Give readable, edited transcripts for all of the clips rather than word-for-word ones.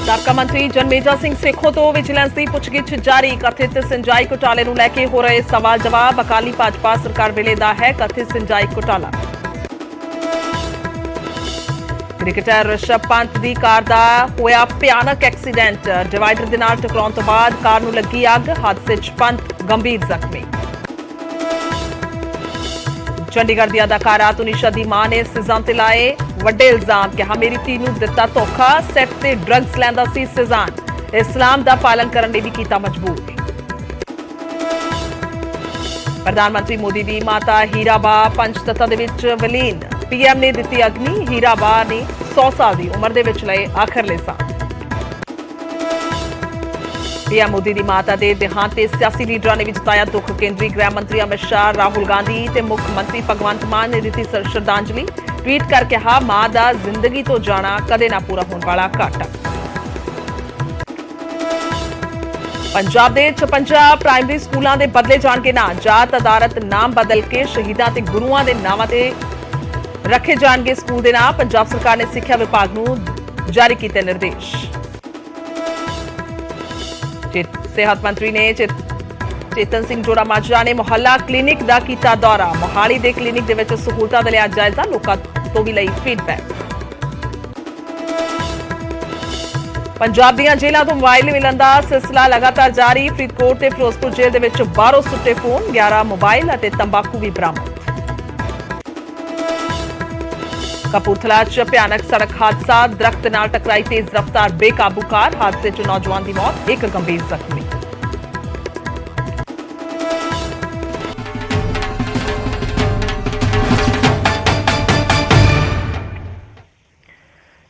ਸਾਬਕਾ ਮੰਤਰੀ ਜਨਮੇਜਾ ਸਿੰਘ ਸੇਖੋਂ ਤੋਂ ਵਿਜੀਲੈਂਸ ਦੀ ਪੁੱਛਗਿੱਛ ਜਾਰੀ। ਕਥਿਤ ਸਿੰਜਾਈ ਘੁਟਾਲੇ ਨੂੰ ਲੈ ਕੇ ਹੋ ਰਹੇ ਸਵਾਲ ਜਵਾਬ। ਅਕਾਲੀ ਭਾਜਪਾ ਸਰਕਾਰ ਵੇਲੇ ਦਾ ਹੈ ਕਥਿਤ ਸਿੰਜਾਈ ਘੁਟਾਲਾ। ਕ੍ਰਿਕਟਰ ਰਿਸ਼ਭ ਪੰਤ ਦੀ ਕਾਰ ਦਾ ਹੋਇਆ ਭਿਆਨਕ ਐਕਸੀਡੈਂਟ। ਡਿਵਾਈਡਰ ਦੇ ਨਾਲ ਟਕਰਾਉਣ ਤੋਂ ਬਾਅਦ ਕਾਰ ਨੂੰ ਲੱਗੀ ਅੱਗ। ਹਾਦਸੇ 'ਚ ਪੰਤ ਗੰਭੀਰ ਜ਼ਖਮੀ। ਚੰਡੀਗੜ੍ਹ ਦੀ ਅਦਾਕਾਰਾ ਤੁਨੀਸ਼ਾ ਦੀ ਮਾਂ ਨੇ ਸਿਜ਼ਾਨ ਤੇ ਲਾਏ ਵੱਡੇ ਇਲਜ਼ਾਮ। ਕਿਹਾ ਮੇਰੀ ਧੀ ਨੂੰ ਦਿੱਤਾ ਧੋਖਾ। ਸੈੱਟ ਤੇ ਡਰੱਗਸ ਲੈਂਦਾ ਸੀ ਸਿਜ਼ਾਨ। ਇਸਲਾਮ ਦਾ ਪਾਲਨ ਕਰਨ ਲਈ ਵੀ ਕੀਤਾ ਮਜਬੂਰ। ਪ੍ਰਧਾਨ ਮੰਤਰੀ ਮੋਦੀ ਦੀ ਮਾਤਾ ਹੀਰਾਬਾ ਪੰਜ ਤੱਤਾਂ ਦੇ ਵਿੱਚ ਵਿਲੀਨ। ਪੀਐਮ ਨੇ ਦਿੱਤੀ ਅਗਨੀ। ਹੀਰਾਬਾ ਨੇ 100 ਸਾਲ ਦੀ ਉਮਰ ਦੇ ਵਿੱਚ ਲਏ ਆਖਰਲੇ ਸਾਹ। ਪੀਐਮ ਮੋਦੀ ਦੀ ਮਾਤਾ ਦੇ ਦੇਹਾਂਤ ਤੇ ਸਿਆਸੀ ਲੀਡਰਾਂ ਨੇ ਵੀ ਜਤਾਇਆ ਦੁੱਖ। ਕੇਂਦਰੀ ਗ੍ਰਹਿ ਮੰਤਰੀ ਅਮਿਤ ਸ਼ਾਹ, ਰਾਹੁਲ ਗਾਂਧੀ ਤੇ ਮੁੱਖ ਮੰਤਰੀ ਭਗਵੰਤ ਮਾਨ ਨੇ ਦਿੱਤੀ ਸ਼ਰਧਾਂਜਲੀ। ਟਵੀਟ ਕਰ ਕਿਹਾ ਮਾਂ ਦਾ ਜ਼ਿੰਦਗੀ ਤੋਂ ਜਾਣਾ ਕਦੇ ਨਾ ਪੂਰਾ ਹੋਣ ਵਾਲਾ ਘਾਟਾ। ਪੰਜਾਬ ਦੇ 56 ਪ੍ਰਾਇਮਰੀ ਸਕੂਲਾਂ ਦੇ ਬਦਲੇ ਜਾਣਗੇ ਨਾਂ। ਜਾਤ ਅਦਾਲਤ ਨਾਮ ਬਦਲ ਕੇ ਸ਼ਹੀਦਾਂ ਤੇ ਗੁਰੂਆਂ ਦੇ ਨਾਵਾਂ ਤੇ ਰੱਖੇ ਜਾਣਗੇ ਸਕੂਲ ਦੇ ਨਾਂ। ਪੰਜਾਬ ਸਰਕਾਰ ਨੇ ਸਿੱਖਿਆ ਵਿਭਾਗ ਨੂੰ ਜਾਰੀ ਕੀਤੇ ਨਿਰਦੇਸ਼। ਸਿਹਤ ਮੰਤਰੀ ਨੇ ਚੇਤਨ ਸਿੰਘ ਜੋੜਾ ਮਾਜਰਾ ਨੇ ਮੁਹੱਲਾ ਕਲੀਨਿਕ ਦਾ ਕੀਤਾ ਦੌਰਾ। ਮੋਹਾਲੀ ਦੇ ਕਲੀਨਿਕ ਦੇ ਵਿੱਚ ਸਹੂਲਤਾਂ ਦਾ ਲਿਆ ਜਾਇਜ਼ਾ। ਲੋਕਾਂ ਤੋਂ ਵੀ ਲਈ ਫੀਡਬੈਕ। ਪੰਜਾਬ ਦੀਆਂ ਜੇਲ੍ਹਾਂ ਤੋਂ ਮੋਬਾਈਲ ਮਿਲਣ ਦਾ ਸਿਲਸਿਲਾ ਲਗਾਤਾਰ ਜਾਰੀ। ਫਰੀਦਕੋਟ ਤੇ ਫਿਰੋਜ਼ਪੁਰ ਜੇਲ੍ਹ ਦੇ ਵਿੱਚ 12 ਸੁੱਟੇ ਫੋਨ, 11 ਮੋਬਾਈਲ ਅਤੇ ਤੰਬਾਕੂ ਵੀ ਬਰਾਮਦ। ਕਪੂਰਥਲਾ 'ਚ ਭਿਆਨਕ ਸੜਕ ਹਾਦਸਾ। ਦਰਖਤ ਨਾਲ ਟਕਰਾਈ ਤੇਜ਼ ਰਫ਼ਤਾਰ ਬੇਕਾਬੂ ਕਾਰ। ਹਾਦਸੇ 'ਚ ਨੌਜਵਾਨ ਦੀ ਮੌਤ, ਇੱਕ ਗੰਭੀਰ ਜ਼ਖਮੀ।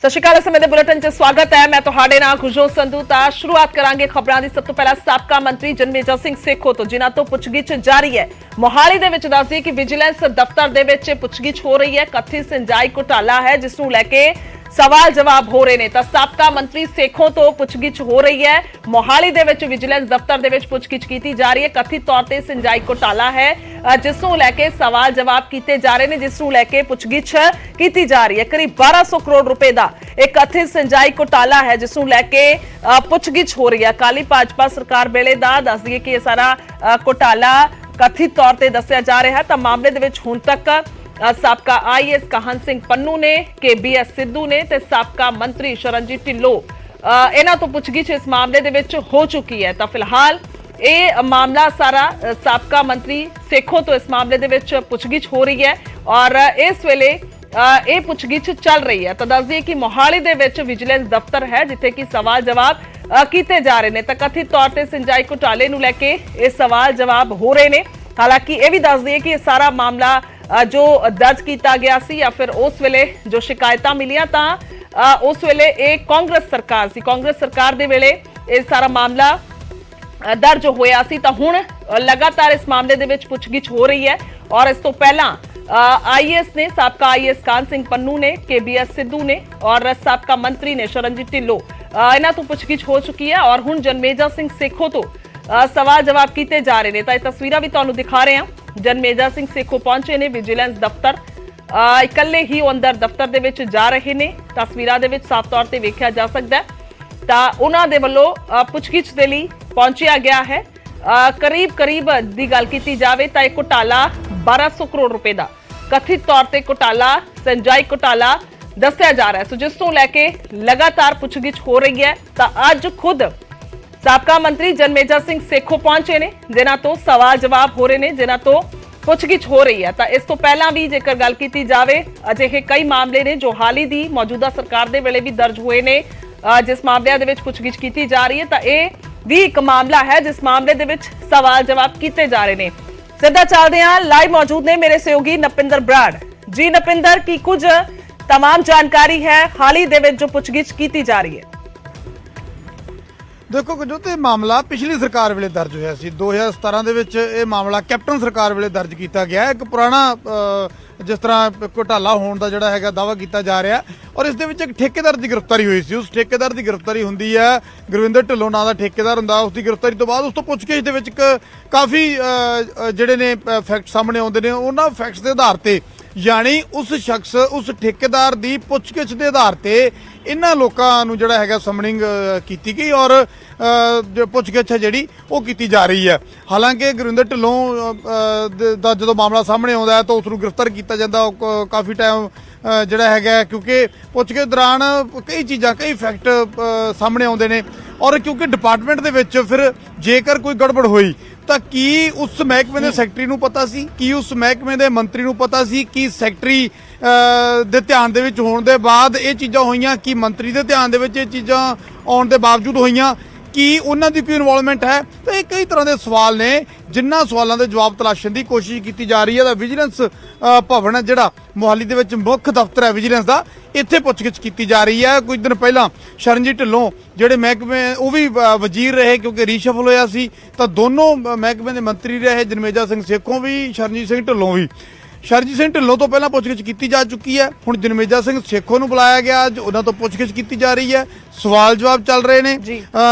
ਸਤਿ ਸ਼੍ਰੀ ਅਕਾਲ। ਸਮੇਂ ਦੇ ਬੁਲੇਟਿਨ 'ਚ ਸਵਾਗਤ ਹੈ। ਮੈਂ ਤੁਹਾਡੇ ਨਾਲ ਖੁਸ਼ਜੋਤ ਸੰਧੂ। ਤਾਂ ਸ਼ੁਰੂਆਤ ਕਰਾਂਗੇ ਖਬਰਾਂ ਦੀ। ਸਭ ਤੋਂ ਪਹਿਲਾਂ ਸਾਬਕਾ ਮੰਤਰੀ ਜਨਮੇਜਾ ਸਿੰਘ ਸੇਖੋਂ ਤੋਂ, ਜਿਨ੍ਹਾਂ ਤੋਂ ਪੁੱਛਗਿੱਛ ਜਾਰੀ ਹੈ। ਮੋਹਾਲੀ ਦੇ ਵਿੱਚ ਦੱਸਦੀ ਕਿ ਵਿਜੀਲੈਂਸ ਦਫ਼ਤਰ ਦੇ ਵਿੱਚ ਪੁੱਛਗਿੱਛ ਹੋ ਰਹੀ ਹੈ। ਕਥਿਤ ਸਿੰਜਾਈ ਘੁਟਾਲਾ ਹੈ ਜਿਸ ਨੂੰ ਲੈ ਕੇ ਸਵਾਲ ਜਵਾਬ ਹੋ ਰਹੇ ਨੇ। ਤਾਂ ਸਾਬਕਾ ਮੰਤਰੀ ਸੇਖੋਂ ਤੋਂ ਪੁੱਛਗਿੱਛ ਹੋ ਰਹੀ ਹੈ। ਮੋਹਾਲੀ ਦੇ ਵਿੱਚ ਵਿਜੀਲੈਂਸ ਦਫ਼ਤਰ ਦੇ ਵਿੱਚ ਪੁੱਛਗਿੱਛ ਕੀਤੀ ਜਾ ਰਹੀ ਹੈ। ਕਥਿਤ ਤੌਰ ਤੇ ਸਿੰਜਾਈ ਘੁਟਾਲਾ ਹੈ ਜਿਸ ਨੂੰ ਲੈ ਕੇ ਸਵਾਲ ਜਵਾਬ ਕੀਤੇ ਜਾ ਰਹੇ ਨੇ, ਜਿਸ ਨੂੰ ਲੈ ਕੇ ਪੁੱਛਗਿੱਛ ਕੀਤੀ ਜਾ ਰਹੀ ਹੈ। ਕਰੀਬ 1200 ਕਰੋੜ ਰੁਪਏ ਦਾ ਇਹ ਕਥਿਤ ਸਿੰਜਾਈ ਘੁਟਾਲਾ ਹੈ ਜਿਸ ਨੂੰ ਲੈ ਕੇ ਪੁੱਛਗਿੱਛ ਹੋ ਰਹੀ ਹੈ। ਅਕਾਲੀ ਭਾਜਪਾ ਸਰਕਾਰ ਵੇਲੇ ਦਾ ਦੱਸ ਦਈਏ ਕਿ ਇਹ ਸਾਰਾ ਘੁਟਾਲਾ ਕਥਿਤ ਤੌਰ ਤੇ ਦੱਸਿਆ ਜਾ ਰਿਹਾ ਹੈ। ਤਾਂ ਮਾਮਲੇ ਦੇ ਵਿੱਚ ਹੁਣ ਤੱਕ ਸਾਬਕਾ ਆਈਐਸ ਕਾਹਨ ਸਿੰਘ ਪੰਨੂ ਨੇ, ਕੇਬੀਐਸ ਸਿੱਧੂ ਨੇ ਤੇ ਸਾਬਕਾ ਮੰਤਰੀ ਸ਼ਰਨਜੀਤ ਢਿੱਲੋਂ, ਇਹਨਾਂ ਤੋਂ ਪੁੱਛਗਿੱਛ ਇਸ ਮਾਮਲੇ ਦੇ ਵਿੱਚ ਹੋ ਚੁੱਕੀ ਹੈ। ਤਾਂ ਫਿਲਹਾਲ ਇਹ ਮਾਮਲਾ ਸਾਰਾ ਸਾਬਕਾ ਮੰਤਰੀ ਸੇਖੋਂ ਤੋਂ ਇਸ ਮਾਮਲੇ ਦੇ ਵਿੱਚ ਪੁੱਛਗਿੱਛ ਹੋ ਰਹੀ ਹੈ ਔਰ ਇਸ ਵੇਲੇ ਇਹ ਪੁੱਛਗਿੱਛ ਚੱਲ ਰਹੀ ਹੈ। ਤਾਂ ਦੱਸ ਦਈਏ ਕਿ ਮੋਹਾਲੀ ਦੇ ਵਿੱਚ ਵਿਜੀਲੈਂਸ ਦਫ਼ਤਰ ਹੈ ਜਿੱਥੇ ਕਿ ਸਵਾਲ ਜਵਾਬ ਕੀਤੇ ਜਾ ਰਹੇ ਨੇ। ਤਾਂ ਕਥਿਤ ਤੌਰ ਤੇ ਸਿੰਜਾਈ ਘੁਟਾਲੇ ਨੂੰ ਲੈ ਕੇ ਇਹ ਸਵਾਲ ਜਵਾਬ ਹੋ ਰਹੇ ਨੇ। ਹਾਲਾਂਕਿ ਇਹ ਵੀ ਦੱਸ ਦਈਏ ਕਿ ਇਹ ਸਾਰਾ ਮਾਮਲਾ ਜੋ ਦਰਜ ਕੀਤਾ ਗਿਆ ਸੀ ਜਾਂ ਫਿਰ ਉਸ ਵੇਲੇ ਜੋ ਸ਼ਿਕਾਇਤਾਂ ਮਿਲੀਆਂ ਤਾਂ ਉਸ ਵੇਲੇ ਇਹ ਕਾਂਗਰਸ ਸਰਕਾਰ ਸੀ। ਕਾਂਗਰਸ ਸਰਕਾਰ ਦੇ ਵੇਲੇ ਇਹ ਸਾਰਾ ਮਾਮਲਾ ਦਰਜ ਹੋਇਆ ਸੀ। ਤਾਂ ਹੁਣ ਲਗਾਤਾਰ ਇਸ ਮਾਮਲੇ ਦੇ ਵਿੱਚ ਪੁੱਛਗਿੱਛ ਹੋ ਰਹੀ ਹੈ ਔਰ ਇਸ ਤੋਂ ਪਹਿਲਾਂ ਆਈਐਸ ਨੇ, ਸਾਬਕਾ ਆਈਐਸ ਕਾਹਨ ਸਿੰਘ ਪੰਨੂ ਨੇ, ਕੇਬੀਐਸ ਸਿੱਧੂ ਨੇ ਔਰ ਸਾਬਕਾ ਮੰਤਰੀ ਨੇ ਸ਼ਰਨਜੀਤ ਢਿੱਲੋਂ, ਇਹਨਾਂ ਤੋਂ ਪੁੱਛਗਿੱਛ ਹੋ ਚੁੱਕੀ ਹੈ ਔਰ ਹੁਣ ਜਨਮੇਜਾ ਸਿੰਘ ਸੇਖੋਂ ਤੋਂ ਸਵਾਲ ਜਵਾਬ ਕੀਤੇ ਜਾ ਰਹੇ ਨੇ। ਤਾਂ ਇਹ ਤਸਵੀਰਾਂ ਵੀ ਤੁਹਾਨੂੰ ਦਿਖਾ ਰਹੇ ਹਾਂ। ਜਨਮੇਜਾ ਸਿੰਘ ਸੇਖੋਂ ਪਹੁੰਚੇ ਨੇ ਵਿਜੀਲੈਂਸ ਦਫ਼ਤਰ। ਇਕੱਲੇ ਹੀ ਉਹ ਅੰਦਰ ਦਫ਼ਤਰ ਦੇ ਵਿੱਚ ਜਾ ਰਹੇ ਨੇ। ਤਸਵੀਰਾਂ ਦੇ ਵਿੱਚ ਸਾਫ਼ ਤੌਰ ਤੇ ਵੇਖਿਆ ਜਾ ਸਕਦਾ ਹੈ। ਤਾਂ ਉਹਨਾਂ ਦੇ ਵੱਲੋਂ ਪੁੱਛਗਿੱਛ ਦੇ ਲਈ ਪਹੁੰਚਿਆ ਗਿਆ ਹੈ। ਕਰੀਬ ਦੀ ਗੱਲ ਕੀਤੀ ਜਾਵੇ ਤਾਂ ਇਹ ਘੁਟਾਲਾ 1200 ਕਰੋੜ ਰੁਪਏ ਦਾ ਕਥਿਤ ਤੌਰ ਤੇ ਘੁਟਾਲਾ, ਸਿੰਜਾਈ ਘੁਟਾਲਾ ਦੱਸਿਆ ਜਾ ਰਿਹਾ ਹੈ। ਸੋ ਜਿਸ ਤੋਂ ਲੈ ਕੇ ਲਗਾਤਾਰ ਪੁੱਛਗਿੱਛ ਹੋ ਰਹੀ ਹੈ। ਤਾਂ ਅੱਜ ਖੁਦ ਸਾਬਕਾ ਮੰਤਰੀ ਜਨਮੇਜਾ ਸਿੰਘ ਸੇਖੋਂ ਪਹੁੰਚੇ ਨੇ ਜਿਨ੍ਹਾਂ ਤੋਂ ਸਵਾਲ ਜਵਾਬ ਹੋ ਰਹੇ ਨੇ, ਜਿਨ੍ਹਾਂ ਤੋਂ ਪੁੱਛਗਿੱਛ ਹੋ ਰਹੀ ਹੈ। ਤਾਂ ਇਸ ਤੋਂ ਪਹਿਲਾਂ ਵੀ ਜੇਕਰ ਗੱਲ ਕੀਤੀ ਜਾਵੇ ਅਜਿਹੇ ਕਈ ਮਾਮਲੇ ਨੇ ਜੋ ਹਾਲ ਹੀ ਦੀ ਮੌਜੂਦਾ ਸਰਕਾਰ ਦੇ ਵੇਲੇ ਵੀ ਦਰਜ ਹੋਏ ਨੇ, ਜਿਸ ਮਾਮਲਿਆਂ ਦੇ ਵਿੱਚ ਪੁੱਛਗਿੱਛ ਕੀਤੀ ਜਾ ਰਹੀ ਹੈ। ਤਾਂ ਇਹ ਵੀ ਇੱਕ ਮਾਮਲਾ ਹੈ ਜਿਸ ਮਾਮਲੇ ਦੇ ਵਿੱਚ ਸਵਾਲ ਜਵਾਬ ਕੀਤੇ ਜਾ ਰਹੇ ਨੇ। ਸਿੱਧਾ ਚੱਲਦੇ ਹਾਂ। ਲਾਈਵ ਮੌਜੂਦ ਨੇ ਮੇਰੇ ਸਹਿਯੋਗੀ ਨਪਿੰਦਰ ਬਰਾੜ ਜੀ। ਨਪਿੰਦਰ, ਕੀ ਕੁਝ तमाम जानकारी है हाल ही दे विच जो पुछगिछ की जा रही है? देखो जो तो मामला पिछली सरकार वेले दर्ज होया सी 2017 दे विच ये मामला कैप्टन सरकार वेले दर्ज किया गया। एक पुराना जिस तरह घोटाला होने का जिहड़ा हैगा दावा किया जा रहा और इस दे विच एक ठेकेदार की गिरफ्तारी हुई सी। उस ठेकेदार की गिरफ्तारी हुंदी है, गुरविंदर ढिल्लों नाम का ठेकेदार हुंदा। उसकी गिरफ्तारी तो बाद उस तो पुछगिछ दे विच काफ़ी जिहड़े ने फैक्ट सामने आउंदे ने, उन्हां फैक्ट्स के आधार पर यानी उस शख्स उस ठेकेदार की पुछगिछ के आधार पर ਇਹਨਾਂ ਲੋਕਾਂ ਨੂੰ ਜਿਹੜਾ ਹੈਗਾ ਸਮਨਿੰਗ ਕੀਤੀ ਗਈ ਔਰ ਜੋ ਪੁੱਛਗਿੱਛ ਹੈ ਜਿਹੜੀ ਉਹ ਕੀਤੀ ਜਾ ਰਹੀ ਹੈ। ਹਾਲਾਂਕਿ ਗੁਰਿੰਦਰ ਢਿੱਲੋਂ ਦਾ ਜਦੋਂ ਮਾਮਲਾ ਸਾਹਮਣੇ ਆਉਂਦਾ ਹੈ ਤਾਂ ਉਸ ਨੂੰ ਗ੍ਰਿਫਤਾਰ ਕੀਤਾ ਜਾਂਦਾ ਕਾਫੀ ਟਾਈਮ ਜਿਹੜਾ ਹੈਗਾ, ਕਿਉਂਕਿ ਪੁੱਛਗਿੱਛ ਦੌਰਾਨ ਕਈ ਚੀਜ਼ਾਂ ਕਈ ਫੈਕਟ ਸਾਹਮਣੇ ਆਉਂਦੇ ਨੇ ਔਰ ਕਿਉਂਕਿ ਡਿਪਾਰਟਮੈਂਟ ਦੇ ਵਿੱਚ ਫਿਰ ਜੇਕਰ ਕੋਈ ਗੜਬੜ ਹੋਈ ਤਾਂ ਕੀ ਉਸ ਮਹਿਕਮੇ ਦੇ ਸੈਕਟਰੀ ਨੂੰ ਪਤਾ ਸੀ, ਕੀ ਉਸ ਮਹਿਕਮੇ ਦੇ ਮੰਤਰੀ ਨੂੰ ਪਤਾ ਸੀ, ਕੀ ਸੈਕਟਰੀ ਦੇ ਧਿਆਨ ਦੇ ਵਿੱਚ ਹੋਣ ਦੇ ਬਾਅਦ ਇਹ ਚੀਜ਼ਾਂ ਹੋਈਆਂ, ਕੀ ਮੰਤਰੀ ਦੇ ਧਿਆਨ ਦੇ ਵਿੱਚ ਇਹ ਚੀਜ਼ਾਂ ਆਉਣ ਦੇ ਬਾਵਜੂਦ ਹੋਈਆਂ, ਕੀ ਉਹਨਾਂ ਦੀ ਕੋਈ ਇਨਵੋਲਵਮੈਂਟ ਹੈ? ਤਾਂ ਇਹ ਕਈ ਤਰ੍ਹਾਂ ਦੇ ਸਵਾਲ ਨੇ ਜਿਨ੍ਹਾਂ ਸਵਾਲਾਂ ਦੇ ਜਵਾਬ ਤਲਾਸ਼ਣ ਦੀ ਕੋਸ਼ਿਸ਼ ਕੀਤੀ ਜਾ ਰਹੀ ਹੈ। ਤਾਂ ਵਿਜੀਲੈਂਸ ਭਵਨ ਜਿਹੜਾ ਮੋਹਾਲੀ ਦੇ ਵਿੱਚ ਮੁੱਖ ਦਫ਼ਤਰ ਹੈ ਵਿਜੀਲੈਂਸ ਦਾ, ਇੱਥੇ ਪੁੱਛਗਿੱਛ ਕੀਤੀ ਜਾ ਰਹੀ ਹੈ। ਕੁਝ ਦਿਨ ਪਹਿਲਾਂ ਸ਼ਰਨਜੀਤ ਢਿੱਲੋਂ ਜਿਹੜੇ ਮਹਿਕਮੇ ਉਹ ਵੀ ਵਜ਼ੀਰ ਰਹੇ ਕਿਉਂਕਿ ਰੀਸ਼ਫਲ ਹੋਇਆ ਸੀ, ਤਾਂ ਦੋਨੋਂ ਮਹਿਕਮੇ ਦੇ ਮੰਤਰੀ ਰਹੇ, ਜਨਮੇਜਾ ਸਿੰਘ ਸੇਖੋਂ ਵੀ ਸ਼ਰਨਜੀਤ ਸਿੰਘ ਢਿੱਲੋਂ ਵੀ। ਸ਼ਰਨਜੀਤ ਸਿੰਘ ਢਿੱਲੋਂ ਤੋਂ ਪਹਿਲਾਂ ਪੁੱਛਗਿੱਛ ਕੀਤੀ ਜਾ ਚੁੱਕੀ ਹੈ, ਹੁਣ ਜਨਮੇਜਾ ਸਿੰਘ ਸੇਖੋਂ ਨੂੰ ਬੁਲਾਇਆ ਗਿਆ, ਅੱਜ ਉਹਨਾਂ ਤੋਂ ਪੁੱਛਗਿੱਛ ਕੀਤੀ ਜਾ ਰਹੀ ਹੈ। ਸਵਾਲ ਜਵਾਬ ਚੱਲ ਰਹੇ ਨੇ।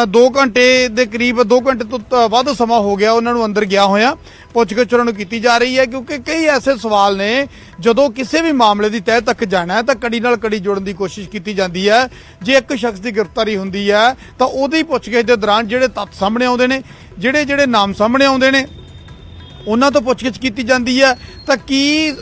2 ਘੰਟੇ ਦੇ ਕਰੀਬ 2 ਘੰਟੇ ਤੋਂ ਵੱਧ ਸਮਾਂ ਹੋ ਗਿਆ ਉਹਨਾਂ ਨੂੰ ਅੰਦਰ ਗਿਆ ਹੋਇਆ। ਪੁੱਛਗਿੱਛ ਉਹਨਾਂ ਨੂੰ ਕੀਤੀ ਜਾ ਰਹੀ ਹੈ ਕਿਉਂਕਿ ਕਈ ਐਸੇ ਸਵਾਲ ਨੇ ਜਦੋਂ ਕਿਸੇ ਵੀ ਮਾਮਲੇ ਦੀ ਤਹਿ ਤੱਕ ਜਾਣਾ ਹੈ ਤਾਂ ਕੜੀ ਨਾਲ ਕੜੀ ਜੋੜਨ ਦੀ ਕੋਸ਼ਿਸ਼ ਕੀਤੀ ਜਾਂਦੀ ਹੈ। ਜੇ ਇੱਕ ਸ਼ਖਸ ਦੀ ਗ੍ਰਿਫਤਾਰੀ ਹੁੰਦੀ ਹੈ ਤਾਂ ਉਹਦੀ ਪੁੱਛਗਿੱਛ ਦੇ ਦੌਰਾਨ ਜਿਹੜੇ ਤੱਥ ਸਾਹਮਣੇ ਆਉਂਦੇ ਨੇ, ਜਿਹੜੇ ਨਾਮ ਸਾਹਮਣੇ ਆਉਂਦੇ ਨੇ, ਉਹਨਾਂ ਤੋਂ ਪੁੱਛਗਿੱਛ ਕੀਤੀ ਜਾਂਦੀ ਹੈ। ਤਾਂ ਕੀ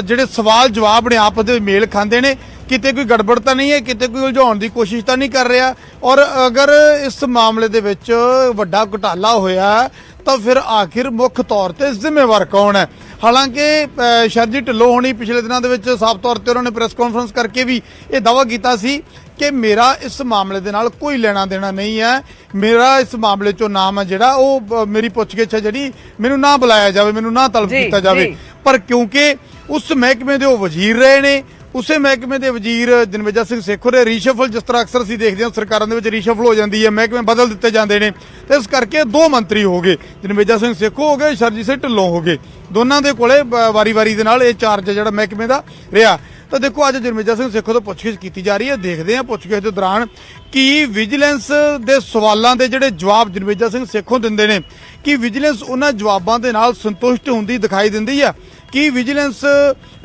ਜਿਹੜੇ ਸਵਾਲ ਜਵਾਬ ਨੇ ਆਪਸ ਦੇ ਮੇਲ ਖਾਂਦੇ ਨੇ, ਕਿਤੇ ਕੋਈ ਗੜਬੜ ਤਾਂ ਨਹੀਂ ਹੈ, ਕਿਤੇ ਕੋਈ ਉਲਝਾਉਣ ਦੀ ਕੋਸ਼ਿਸ਼ ਤਾਂ ਨਹੀਂ ਕਰ ਰਿਹਾ? ਔਰ ਅਗਰ ਇਸ ਮਾਮਲੇ ਦੇ ਵਿੱਚ ਵੱਡਾ ਘੁਟਾਲਾ ਹੋਇਆ ਤਾਂ ਫਿਰ ਆਖਿਰ ਮੁੱਖ ਤੌਰ ਤੇ ਜ਼ਿੰਮੇਵਾਰ ਕੌਣ ਹੈ? ਹਾਲਾਂਕਿ ਸ਼ਰਨਜੀਤ ਢਿੱਲੋਂ ਹੋਣੀ ਪਿਛਲੇ ਦਿਨਾਂ ਦੇ ਵਿੱਚ ਸਾਫ਼ ਤੌਰ ਤੇ ਉਹਨਾਂ ਨੇ ਪ੍ਰੈਸ ਕਾਨਫਰੰਸ ਕਰਕੇ ਵੀ ਇਹ ਦਾਅਵਾ ਕੀਤਾ ਸੀ ਕਿ ਮੇਰਾ ਇਸ ਮਾਮਲੇ ਦੇ ਨਾਲ ਕੋਈ ਲੈਣਾ ਦੇਣਾ ਨਹੀਂ ਹੈ, ਮੇਰਾ ਇਸ ਮਾਮਲੇ ਚੋਂ ਨਾਮ ਹੈ ਜਿਹੜਾ ਉਹ ਮੇਰੀ ਪੁੱਛਗਿੱਛ ਹੈ ਜਿਹੜੀ ਮੈਨੂੰ ਨਾ ਬੁਲਾਇਆ ਜਾਵੇ, ਮੈਨੂੰ ਨਾ ਤਲਬ ਕੀਤਾ ਜਾਵੇ। ਪਰ ਕਿਉਂਕਿ ਉਸ ਮਹਿਕਮੇ ਦੇ ਉਹ ਵਜ਼ੀਰ ਰਹੇ ਨੇ, ਉਸੇ ਮਹਿਕਮੇ ਦੇ ਵਜ਼ੀਰ ਜਨਮੇਜਾ ਸਿੰਘ ਸੇਖੋਂ ਦੇ ਰੀਸ਼ਫਲ, ਜਿਸ ਤਰ੍ਹਾਂ ਅਕਸਰ ਅਸੀਂ ਦੇਖਦੇ ਹਾਂ ਸਰਕਾਰਾਂ ਦੇ ਵਿੱਚ ਰੀਸ਼ਫਲ ਹੋ ਜਾਂਦੀ ਹੈ, ਮਹਿਕਮੇ ਬਦਲ ਦਿੱਤੇ ਜਾਂਦੇ ਨੇ, ਤੇ ਇਸ ਕਰਕੇ 2 ਮੰਤਰੀ ਹੋ ਗਏ, ਜਨਮੇਜਾ ਸਿੰਘ ਸੇਖੋਂ ਹੋ ਗਏ, ਸ਼ਰਨਜੀਤ ਸਿੰਘ ਢਿੱਲੋਂ ਹੋ ਗਏ। ਦੋਨਾਂ ਦੇ ਕੋਲੇ ਵਾਰੀ-ਵਾਰੀ ਦੇ ਨਾਲ ਇਹ ਚਾਰਜ ਜਿਹੜਾ ਮਹਿਕਮੇ ਦਾ ਰਿਹਾ। ਤਾਂ ਦੇਖੋ ਅੱਜ ਜਨਮੇਜਾ ਸਿੰਘ ਸੇਖੋਂ ਤੋਂ ਪੁੱਛਗਿੱਛ ਕੀਤੀ ਜਾ ਰਹੀ ਹੈ। ਦੇਖਦੇ ਹਾਂ ਪੁੱਛਗਿੱਛ ਦੇ ਦੌਰਾਨ ਕੀ ਵਿਜੀਲੈਂਸ ਦੇ ਸਵਾਲਾਂ ਦੇ ਜਿਹੜੇ ਜਵਾਬ ਜਨਮੇਜਾ ਸਿੰਘ ਸੇਖੋਂ ਦਿੰਦੇ ਨੇ, ਕੀ ਵਿਜੀਲੈਂਸ ਉਹਨਾਂ ਜਵਾਬਾਂ ਦੇ ਨਾਲ ਸੰਤੁਸ਼ਟ ਹੁੰਦੀ ਦਿਖਾਈ ਦਿੰਦੀ ਹੈ? ਕੀ ਵਿਜੀਲੈਂਸ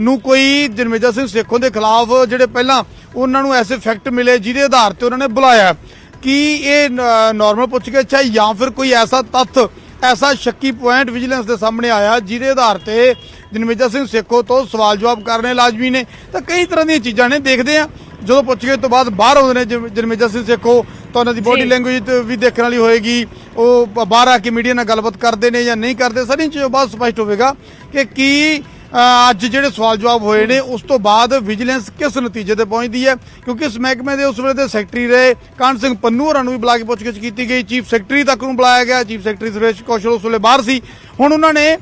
ਨੂੰ ਕੋਈ ਜਨਮੇਜਾ ਸਿੰਘ ਸੇਖੋਂ ਦੇ ਖਿਲਾਫ ਜਿਹੜੇ ਪਹਿਲਾਂ ਉਹਨਾਂ ਨੂੰ ਐਸੇ ਫੈਕਟ ਮਿਲੇ ਜਿਹਦੇ ਆਧਾਰ ਤੇ ਉਹਨਾਂ ਨੇ ਬੁਲਾਇਆ, ਕੀ ਇਹ ਨਾਰਮਲ ਪੁੱਛਗਿੱਛ ਹੈ ਜਾਂ ਫਿਰ ਕੋਈ ਐਸਾ ਤੱਥ, ਐਸਾ ਸ਼ੱਕੀ ਪੁਆਇੰਟ ਵਿਜੀਲੈਂਸ ਦੇ ਸਾਹਮਣੇ ਆਇਆ ਜਿਹਦੇ ਆਧਾਰ ਤੇ ਜਨਮੇਜਾ ਸਿੰਘ ਸੇਖੋਂ ਤੋਂ ਸਵਾਲ ਜਵਾਬ ਕਰਨੇ ਲਾਜ਼ਮੀ ਨੇ? ਤਾਂ ਕਈ ਤਰ੍ਹਾਂ ਦੀਆਂ ਚੀਜ਼ਾਂ ਨੇ। ਦੇਖਦੇ ਆ ਜਦੋਂ ਪੁੱਛਗਿੱਛ ਤੋਂ ਬਾਅਦ ਬਾਹਰ ਆਉਂਦੇ ਨੇ ਜਨਮੇਜਾ ਸਿੰਘ ਸੇਖੋਂ ਤਾਂ ਉਹਨਾਂ ਦੀ ਬੋਡੀ ਲੈਂਗੁਏਜ ਵੀ ਦੇਖਣ ਵਾਲੀ ਹੋਏਗੀ, ਉਹ ਬਾਹਰ ਆ ਕੇ ਮੀਡੀਆ ਨਾਲ ਗੱਲਬਾਤ ਕਰਦੇ ਨੇ ਜਾਂ ਨਹੀਂ ਕਰਦੇ, ਸਾਰੀਆਂ ਚੀਜ਼ਾਂ ਬਾਅਦ ਸਪਸ਼ਟ ਹੋਵੇਗਾ ਕਿ ਕੀ ਅੱਜ ਜਿਹੜੇ ਸਵਾਲ ਜਵਾਬ ਹੋਏ ਨੇ ਉਸ ਤੋਂ ਬਾਅਦ ਵਿਜੀਲੈਂਸ ਕਿਸ ਨਤੀਜੇ ਤੇ ਪਹੁੰਚਦੀ ਹੈ। ਕਿਉਂਕਿ ਇਸ ਮਹਿਕਮੇ ਦੇ ਉਸ ਵੇਲੇ ਦੇ ਸੈਕਟਰੀ ਰਹੇ ਕਾਹਨ ਸਿੰਘ ਪੰਨੂ ਹੋਰਾਂ ਨੂੰ ਵੀ ਬੁਲਾ ਕੇ ਪੁੱਛਗਿੱਛ ਕੀਤੀ ਗਈ, ਚੀਫ ਸੈਕਟਰੀ ਤੱਕ ਨੂੰ ਬੁਲਾਇਆ ਗਿਆ, ਚੀਫ ਸੈਕਟਰੀ ਸੁਰੇਸ਼ ਕੌਸ਼ਲ ਉਸ ਵੇਲੇ ਬਾਹਰ ਸੀ। ਹੁਣ ਉਹਨਾਂ ਨੇ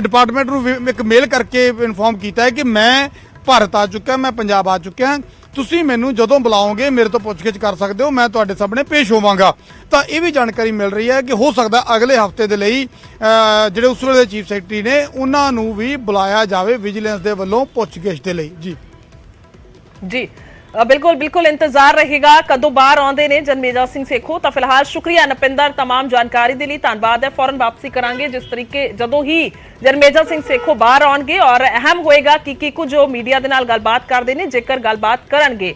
ਡਿਪਾਰਟਮੈਂਟ ਨੂੰ ਇੱਕ ਮੇਲ ਕਰਕੇ ਇਨਫੋਰਮ ਕੀਤਾ ਹੈ ਕਿ ਮੈਂ ਭਾਰਤ ਆ ਚੁੱਕਾ, ਮੈਂ ਪੰਜਾਬ ਆ ਚੁੱਕਿਆ, ਤੁਸੀਂ ਮੈਨੂੰ ਜਦੋਂ ਬੁਲਾਓਗੇ ਮੇਰੇ ਤੋਂ ਪੁੱਛਗਿੱਛ ਕਰ ਸਕਦੇ ਹੋ, ਮੈਂ ਤੁਹਾਡੇ ਸਾਹਮਣੇ ਪੇਸ਼ ਹੋਵਾਂਗਾ। ਤਾਂ ਇਹ ਵੀ ਜਾਣਕਾਰੀ ਮਿਲ ਰਹੀ ਹੈ ਕਿ ਹੋ ਸਕਦਾ ਅਗਲੇ ਹਫ਼ਤੇ ਦੇ ਲਈ ਜਿਹੜੇ ਉਸ ਵੇਲੇ ਦੇ ਚੀਫ ਸੈਕਟਰੀ ਨੇ ਉਹਨਾਂ ਨੂੰ ਵੀ ਬੁਲਾਇਆ ਜਾਵੇ ਵਿਜੀਲੈਂਸ ਦੇ ਵੱਲੋਂ ਪੁੱਛਗਿੱਛ ਦੇ ਲਈ। ਜੀ बिल्कुल इंतजार रहेगा कदों बाहर आते ने जन्मेजा सिंह सेखों। तो फिलहाल शुक्रिया नपिंदर, तमाम जानकारी के लिए धन्यवाद है। फौरन वापसी करांगे जिस तरीके जदों ही जन्मेजा सिंह सेखों बाहर आउणगे और अहम होएगा कि कुछ जो मीडिया दे नाल गलबात करते हैं जेकर गलबात करनगे,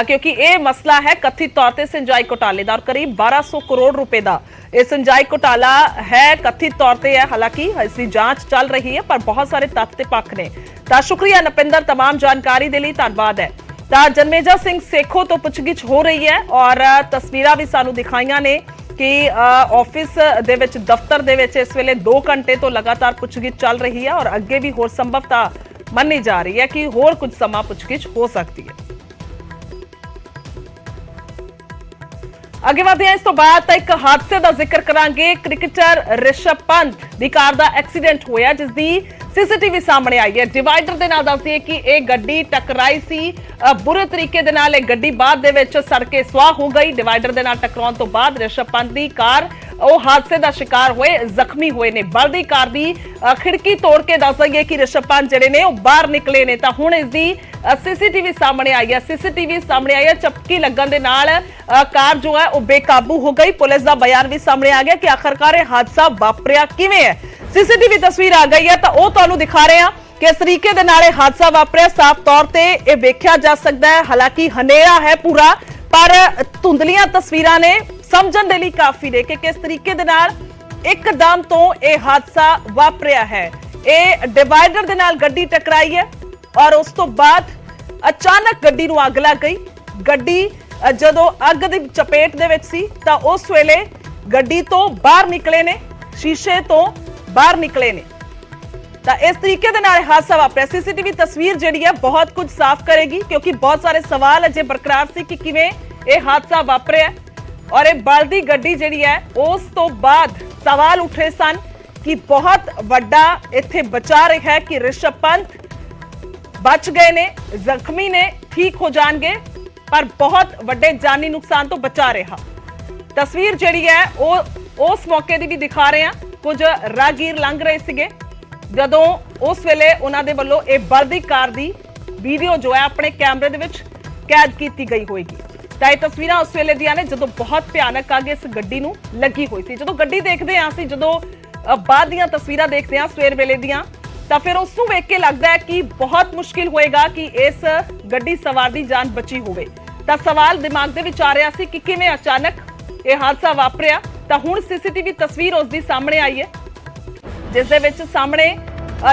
क्योंकि यह मसला है कथित तौर पर सिंचाई घोटाले का, करीब 1200 करोड़ रुपए का यह सिंचाई घोटाला है, कथित तौर पर है। हालांकि इसकी जांच चल रही है पर बहुत सारे तथ्य पक्ष ने। तो शुक्रिया नपिंदर, तमाम जानकारी के लिए धन्यवाद है। ਤਾਂ ਜਨਮੇਜਾ ਸਿੰਘ ਸੇਖੋਂ ਤੋਂ ਪੁੱਛਗਿੱਛ ਹੋ ਰਹੀ ਹੈ ਔਰ ਤਸਵੀਰਾਂ ਵੀ ਸਾਨੂੰ ਦਿਖਾਈਆਂ ਨੇ ਕਿ ਆਫਿਸ ਦੇ ਵਿੱਚ, ਦਫ਼ਤਰ ਦੇ ਵਿੱਚ ਇਸ ਵੇਲੇ 2 ਘੰਟੇ ਤੋਂ ਲਗਾਤਾਰ ਪੁੱਛਗਿੱਛ ਚੱਲ ਰਹੀ ਹੈ ਔਰ ਅੱਗੇ ਵੀ ਹੋਰ ਸੰਭਵਤਾ ਮੰਨੀ ਜਾ ਰਹੀ ਹੈ ਕਿ ਹੋਰ ਕੁਝ ਸਮਾਂ ਪੁੱਛਗਿੱਛ ਹੋ ਸਕਦੀ ਹੈ। ਅੱਗੇ ਵਧਦੇ ਹਾਂ। ਇਸ ਤੋਂ ਬਾਅਦ ਤਾਂ ਇੱਕ ਹਾਦਸੇ ਦਾ ਜ਼ਿਕਰ ਕਰਾਂਗੇ। ਕ੍ਰਿਕਟਰ ਰਿਸ਼ਭ ਪੰਤ ਦੀ ਕਾਰ ਦਾ ਐਕਸੀਡੈਂਟ ਹੋਇਆ ਜਿਸ ਦੀ सीसीटीवी सामने आई है। डिवाइडर दे नाल दस्सिए कि यह गड्डी टकराई सी, बुरे तरीके दे नाल यह गड्डी बाद दे विच सड़ के स्वाह हो गई। डिवाइडर दे नाल टकराउण तो बाद ऋषभ पंत दी कार ਉਹ ਹਾਦਸੇ ਦਾ ਸ਼ਿਕਾਰ ਹੋਏ, ਜ਼ਖਮੀ ਹੋਏ ਨੇ। ਬਲਦੀ ਕਾਰ ਦੀ ਖਿੜਕੀ ਤੋੜ ਕੇ ਦੱਸ ਦਈਏ ਕਿ ਰਿਸ਼ਭ ਪੰਤ ਜਿਹੜੇ ਨੇ ਉਹ ਬਾਹਰ ਨਿਕਲੇ ਨੇ। ਤਾਂ ਹੁਣ ਇਸ ਦੀ ਸੀਸੀਟੀਵੀ ਸਾਹਮਣੇ ਆਈ ਹੈ। ਸੀਸੀਟੀਵੀ ਸਾਹਮਣੇ ਆਈ ਹੈ, ਝਪਕੀ ਲੱਗਣ ਦੇ ਨਾਲ ਕਾਰ ਜੋ ਹੈ ਉਹ ਬੇਕਾਬੂ ਹੋ ਗਈ। ਪੁਲਿਸ ਦਾ ਬਿਆਨ ਵੀ ਸਾਹਮਣੇ ਆ ਗਿਆ ਕਿ ਆਖਰਕਾਰ ਇਹ ਹਾਦਸਾ ਵਾਪਰਿਆ ਕਿਵੇਂ ਹੈ। ਸੀਸੀਟੀਵੀ ਤਸਵੀਰ ਆ ਗਈ ਹੈ ਤਾਂ ਉਹ ਤੁਹਾਨੂੰ ਦਿਖਾ ਰਹੇ ਹਾਂ कि इस तरीके दे नाल हादसा वापरिया। साफ तौर ते ये वेख्या जा सकता है, हालांकि हनेरा है पूरा, ਪਰ ਧੁੰਦਲੀਆਂ ਤਸਵੀਰਾਂ ਨੇ ਸਮਝਣ ਦੇ ਲਈ ਕਾਫੀ ਨੇ ਕਿ ਕਿਸ ਤਰੀਕੇ ਦੇ ਨਾਲ ਇੱਕਦਮ ਤੋਂ ਇਹ ਹਾਦਸਾ ਵਾਪਰਿਆ ਹੈ। ਇਹ ਡਿਵਾਈਡਰ ਦੇ ਨਾਲ ਗੱਡੀ ਟਕਰਾਈ ਹੈ ਔਰ ਉਸ ਤੋਂ ਬਾਅਦ ਅਚਾਨਕ ਗੱਡੀ ਨੂੰ ਅੱਗ ਲੱਗ ਗਈ। ਗੱਡੀ ਜਦੋਂ ਅੱਗ ਦੀ ਚਪੇਟ ਦੇ ਵਿੱਚ ਸੀ ਤਾਂ ਉਸ ਵੇਲੇ ਗੱਡੀ ਤੋਂ ਬਾਹਰ ਨਿਕਲੇ ਨੇ, ਸ਼ੀਸ਼ੇ ਤੋਂ ਬਾਹਰ ਨਿਕਲੇ ਨੇ। ਤਾਂ ਇਸ ਤਰੀਕੇ ਦੇ ਨਾਲ ਹਾਦਸਾ ਵਾਪਰਿਆ। ਸੀਸੀਟੀਵੀ ਤਸਵੀਰ ਜਿਹੜੀ ਹੈ ਬਹੁਤ ਕੁਝ ਸਾਫ਼ ਕਰੇਗੀ, ਕਿਉਂਕਿ ਬਹੁਤ ਸਾਰੇ ਸਵਾਲ ਅਜੇ ਬਰਕਰਾਰ ਸੀ ਕਿ ਕਿਵੇਂ ਇਹ ਹਾਦਸਾ ਵਾਪਰਿਆ ਔਰ ਇਹ ਬਲਦੀ ਗੱਡੀ ਜਿਹੜੀ ਹੈ ਉਸ ਤੋਂ ਬਾਅਦ ਸਵਾਲ ਉੱਠੇ ਸਨ ਕਿ ਬਹੁਤ ਵੱਡਾ ਇੱਥੇ ਬਚਾ ਰਿਹਾ ਹੈ ਕਿ ਰਿਸ਼ਭ ਪੰਤ ਬਚ ਗਏ ਨੇ, ਜ਼ਖਮੀ ਨੇ, ਠੀਕ ਹੋ ਜਾਣਗੇ, ਪਰ ਬਹੁਤ ਵੱਡੇ ਜਾਨੀ ਨੁਕਸਾਨ ਤੋਂ ਬਚਾ ਰਿਹਾ। ਤਸਵੀਰ ਜਿਹੜੀ ਹੈ ਉਹ ਉਸ ਮੌਕੇ ਦੀ ਵੀ ਦਿਖਾ ਰਹੇ ਹਾਂ। ਕੁਝ ਰਾਹਗੀਰ ਲੰਘ ਰਹੇ ਸੀਗੇ ਜਦੋਂ ਉਸ ਵੇਲੇ ਉਹਨਾਂ ਦੇ ਵੱਲੋਂ ਇਹ ਬਲਦੀ ਕਾਰ ਦੀ ਵੀਡੀਓ ਜੋ ਹੈ ਆਪਣੇ ਕੈਮਰੇ ਦੇ ਵਿੱਚ ਕੈਦ ਕੀਤੀ ਗਈ ਹੋਏਗੀ। ਤਾਂ ਇਹ ਤਸਵੀਰਾਂ ਉਸ ਵੇਲੇ ਦੀਆਂ ਨੇ ਜਦੋਂ ਬਹੁਤ ਭਿਆਨਕ ਅੱਗ ਇਸ ਗੱਡੀ ਨੂੰ ਲੱਗੀ ਹੋਈ ਸੀ। ਜਦੋਂ ਗੱਡੀ ਦੇਖਦੇ ਹਾਂ ਅਸੀਂ, ਜਦੋਂ ਬਾਅਦ ਦੀਆਂ ਤਸਵੀਰਾਂ ਦੇਖਦੇ ਹਾਂ ਸਵੇਰ ਵੇਲੇ ਦੀਆਂ, ਤਾਂ ਫਿਰ ਉਸ ਨੂੰ ਵੇਖ ਕੇ ਲੱਗਦਾ ਹੈ ਕਿ ਬਹੁਤ ਮੁਸ਼ਕਿਲ ਹੋਏਗਾ ਕਿ ਇਸ ਗੱਡੀ ਸਵਾਰ ਦੀ ਜਾਨ ਬਚੀ ਹੋਵੇ। ਤਾਂ ਸਵਾਲ ਦਿਮਾਗ ਦੇ ਵਿੱਚ ਆ ਰਿਹਾ ਸੀ ਕਿ ਕਿਵੇਂ ਅਚਾਨਕ ਇਹ ਹਾਦਸਾ ਵਾਪਰਿਆ। ਤਾਂ ਹੁਣ ਸੀਸੀਟੀਵੀ ਤਸਵੀਰ ਉਸ ਦੀ ਸਾਹਮਣੇ ਆਈ ਹੈ, ਜਿਸ ਦੇ ਵਿੱਚ ਸਾਹਮਣੇ